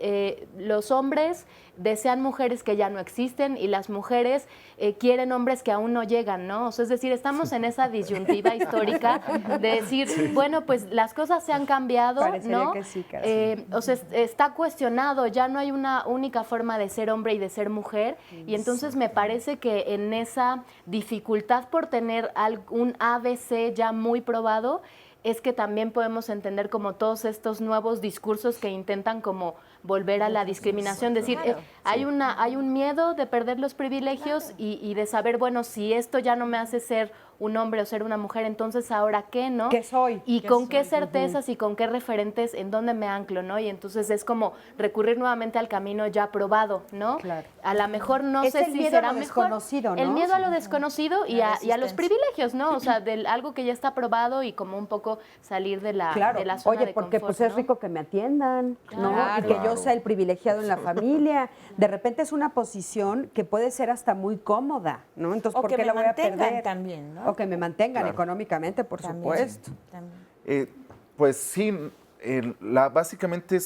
los hombres desean mujeres que ya no existen y las mujeres quieren hombres que aún no llegan, ¿no? O sea, es decir, estamos en esa disyuntiva histórica de decir, bueno, pues las cosas se han cambiado, Parecería ¿no? que sí, O sea, está cuestionado, ya no hay una única forma de ser hombre y de ser mujer, y entonces me parece que en esa dificultad por tener un ABC ya muy probado, es que también podemos entender como todos estos nuevos discursos que intentan como volver a la discriminación, decir, hay un miedo de perder los privilegios y de saber, bueno, si esto ya no me hace ser un hombre o ser una mujer, entonces ahora qué, ¿no? ¿Qué soy? Y con qué certezas y con qué referentes, en dónde me anclo, ¿no? Y entonces es como recurrir nuevamente al camino ya probado, ¿no? Claro. A lo mejor no Es sé el si miedo será a lo mejor. desconocido, ¿no? El miedo a lo desconocido y a los resistencia. privilegios, ¿no? O sea, de algo que ya está probado y como un poco salir de la, Claro, de la zona oye, de porque confort, pues es ¿no? rico que me atiendan, ¿no? Claro. Y que yo sea el privilegiado en la familia. De repente es una posición que puede ser hasta muy cómoda, ¿no? Entonces, O ¿por que qué me la voy a mantengan perder? también, ¿no? O que me mantengan Claro. económicamente, por supuesto. Pues sí, básicamente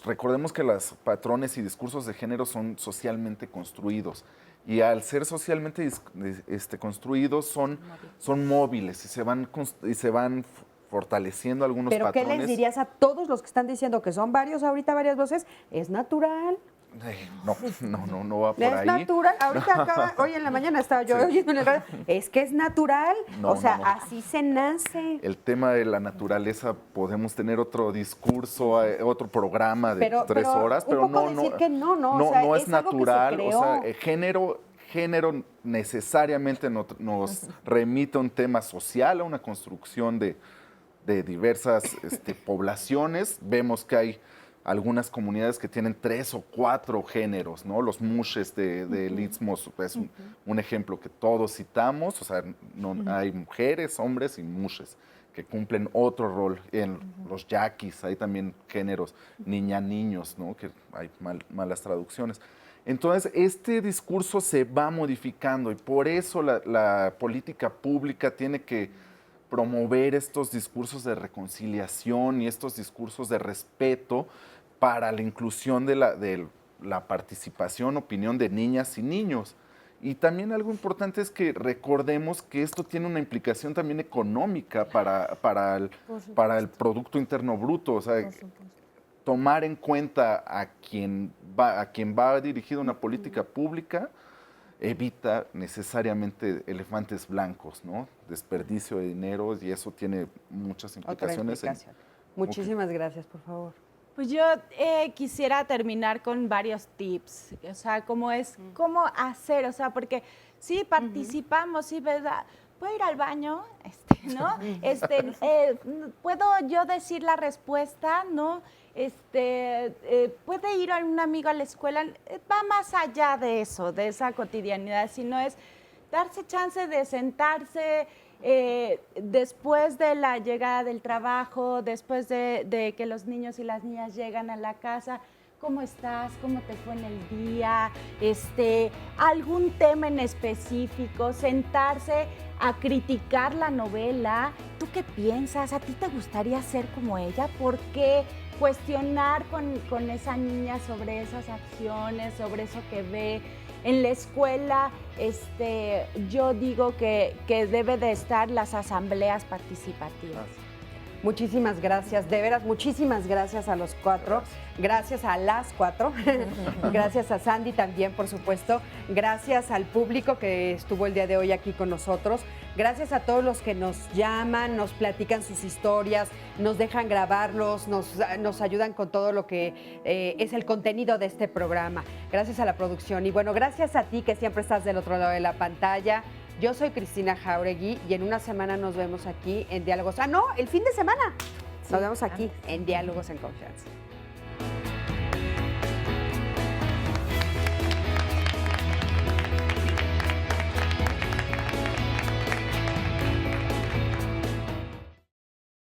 recordemos que los patrones y discursos de género son socialmente construidos. Y al ser socialmente construidos son móviles y se van fortaleciendo algunos Pero patrones. ¿qué les dirías a todos los que están diciendo que son varias voces? Es natural. No va por Es ahí. natural. Ahorita hoy en la mañana estaba yo oyendo en el radio. Es que es natural. No, o sea, no. así se nace. El tema de la naturaleza, podemos tener otro discurso, otro programa de 3 horas, pero un poco decir que no, o sea, no es algo que se natural. O sea, creó. género necesariamente nos remite a un tema social, a una construcción de diversas poblaciones. Vemos que hay algunas comunidades que tienen 3 o 4 géneros, ¿no? Los mushes del Istmo es un ejemplo que todos citamos, o sea, hay mujeres, hombres y mushes que cumplen otro rol. En los yaquis hay también géneros niña-niños, ¿no? Que hay malas traducciones. Entonces, este discurso se va modificando y por eso la política pública tiene que promover estos discursos de reconciliación y estos discursos de respeto para la inclusión de la participación, opinión de niñas y niños. Y también algo importante es que recordemos que esto tiene una implicación también económica para el Producto Interno Bruto. O sea, tomar en cuenta a quien va dirigida una política pública evita necesariamente elefantes blancos, ¿no? Desperdicio de dinero, y eso tiene muchas implicaciones. Otra implicación. Muchísimas gracias, por favor. Pues yo quisiera terminar con varios tips, o sea, cómo hacer, o sea, porque sí participamos, sí, ¿verdad? ¿Puedo ir al baño? ¿No? ¿Puedo yo decir la respuesta? ¿No? ¿Puede ir un amigo a la escuela? Va más allá de eso, de esa cotidianidad, sino es darse chance de sentarse, después de la llegada del trabajo, después de que los niños y las niñas llegan a la casa, ¿cómo estás? ¿Cómo te fue en el día? Algún tema en específico, sentarse a criticar la novela. ¿Tú qué piensas? ¿A ti te gustaría ser como ella? ¿Por qué? Cuestionar con esa niña sobre esas acciones, sobre eso que ve. En la escuela, yo digo que debe de estar las asambleas participativas. Muchísimas gracias, de veras, muchísimas gracias a los cuatro, gracias a las cuatro, gracias a Sandy también, por supuesto, gracias al público que estuvo el día de hoy aquí con nosotros, gracias a todos los que nos llaman, nos platican sus historias, nos dejan grabarlos, nos ayudan con todo lo que es el contenido de este programa, gracias a la producción y bueno, gracias a ti que siempre estás del otro lado de la pantalla. Yo soy Cristina Jauregui y en una semana nos vemos aquí en Diálogos. Ah, no, el fin de semana. Nos vemos aquí en Diálogos en Confianza.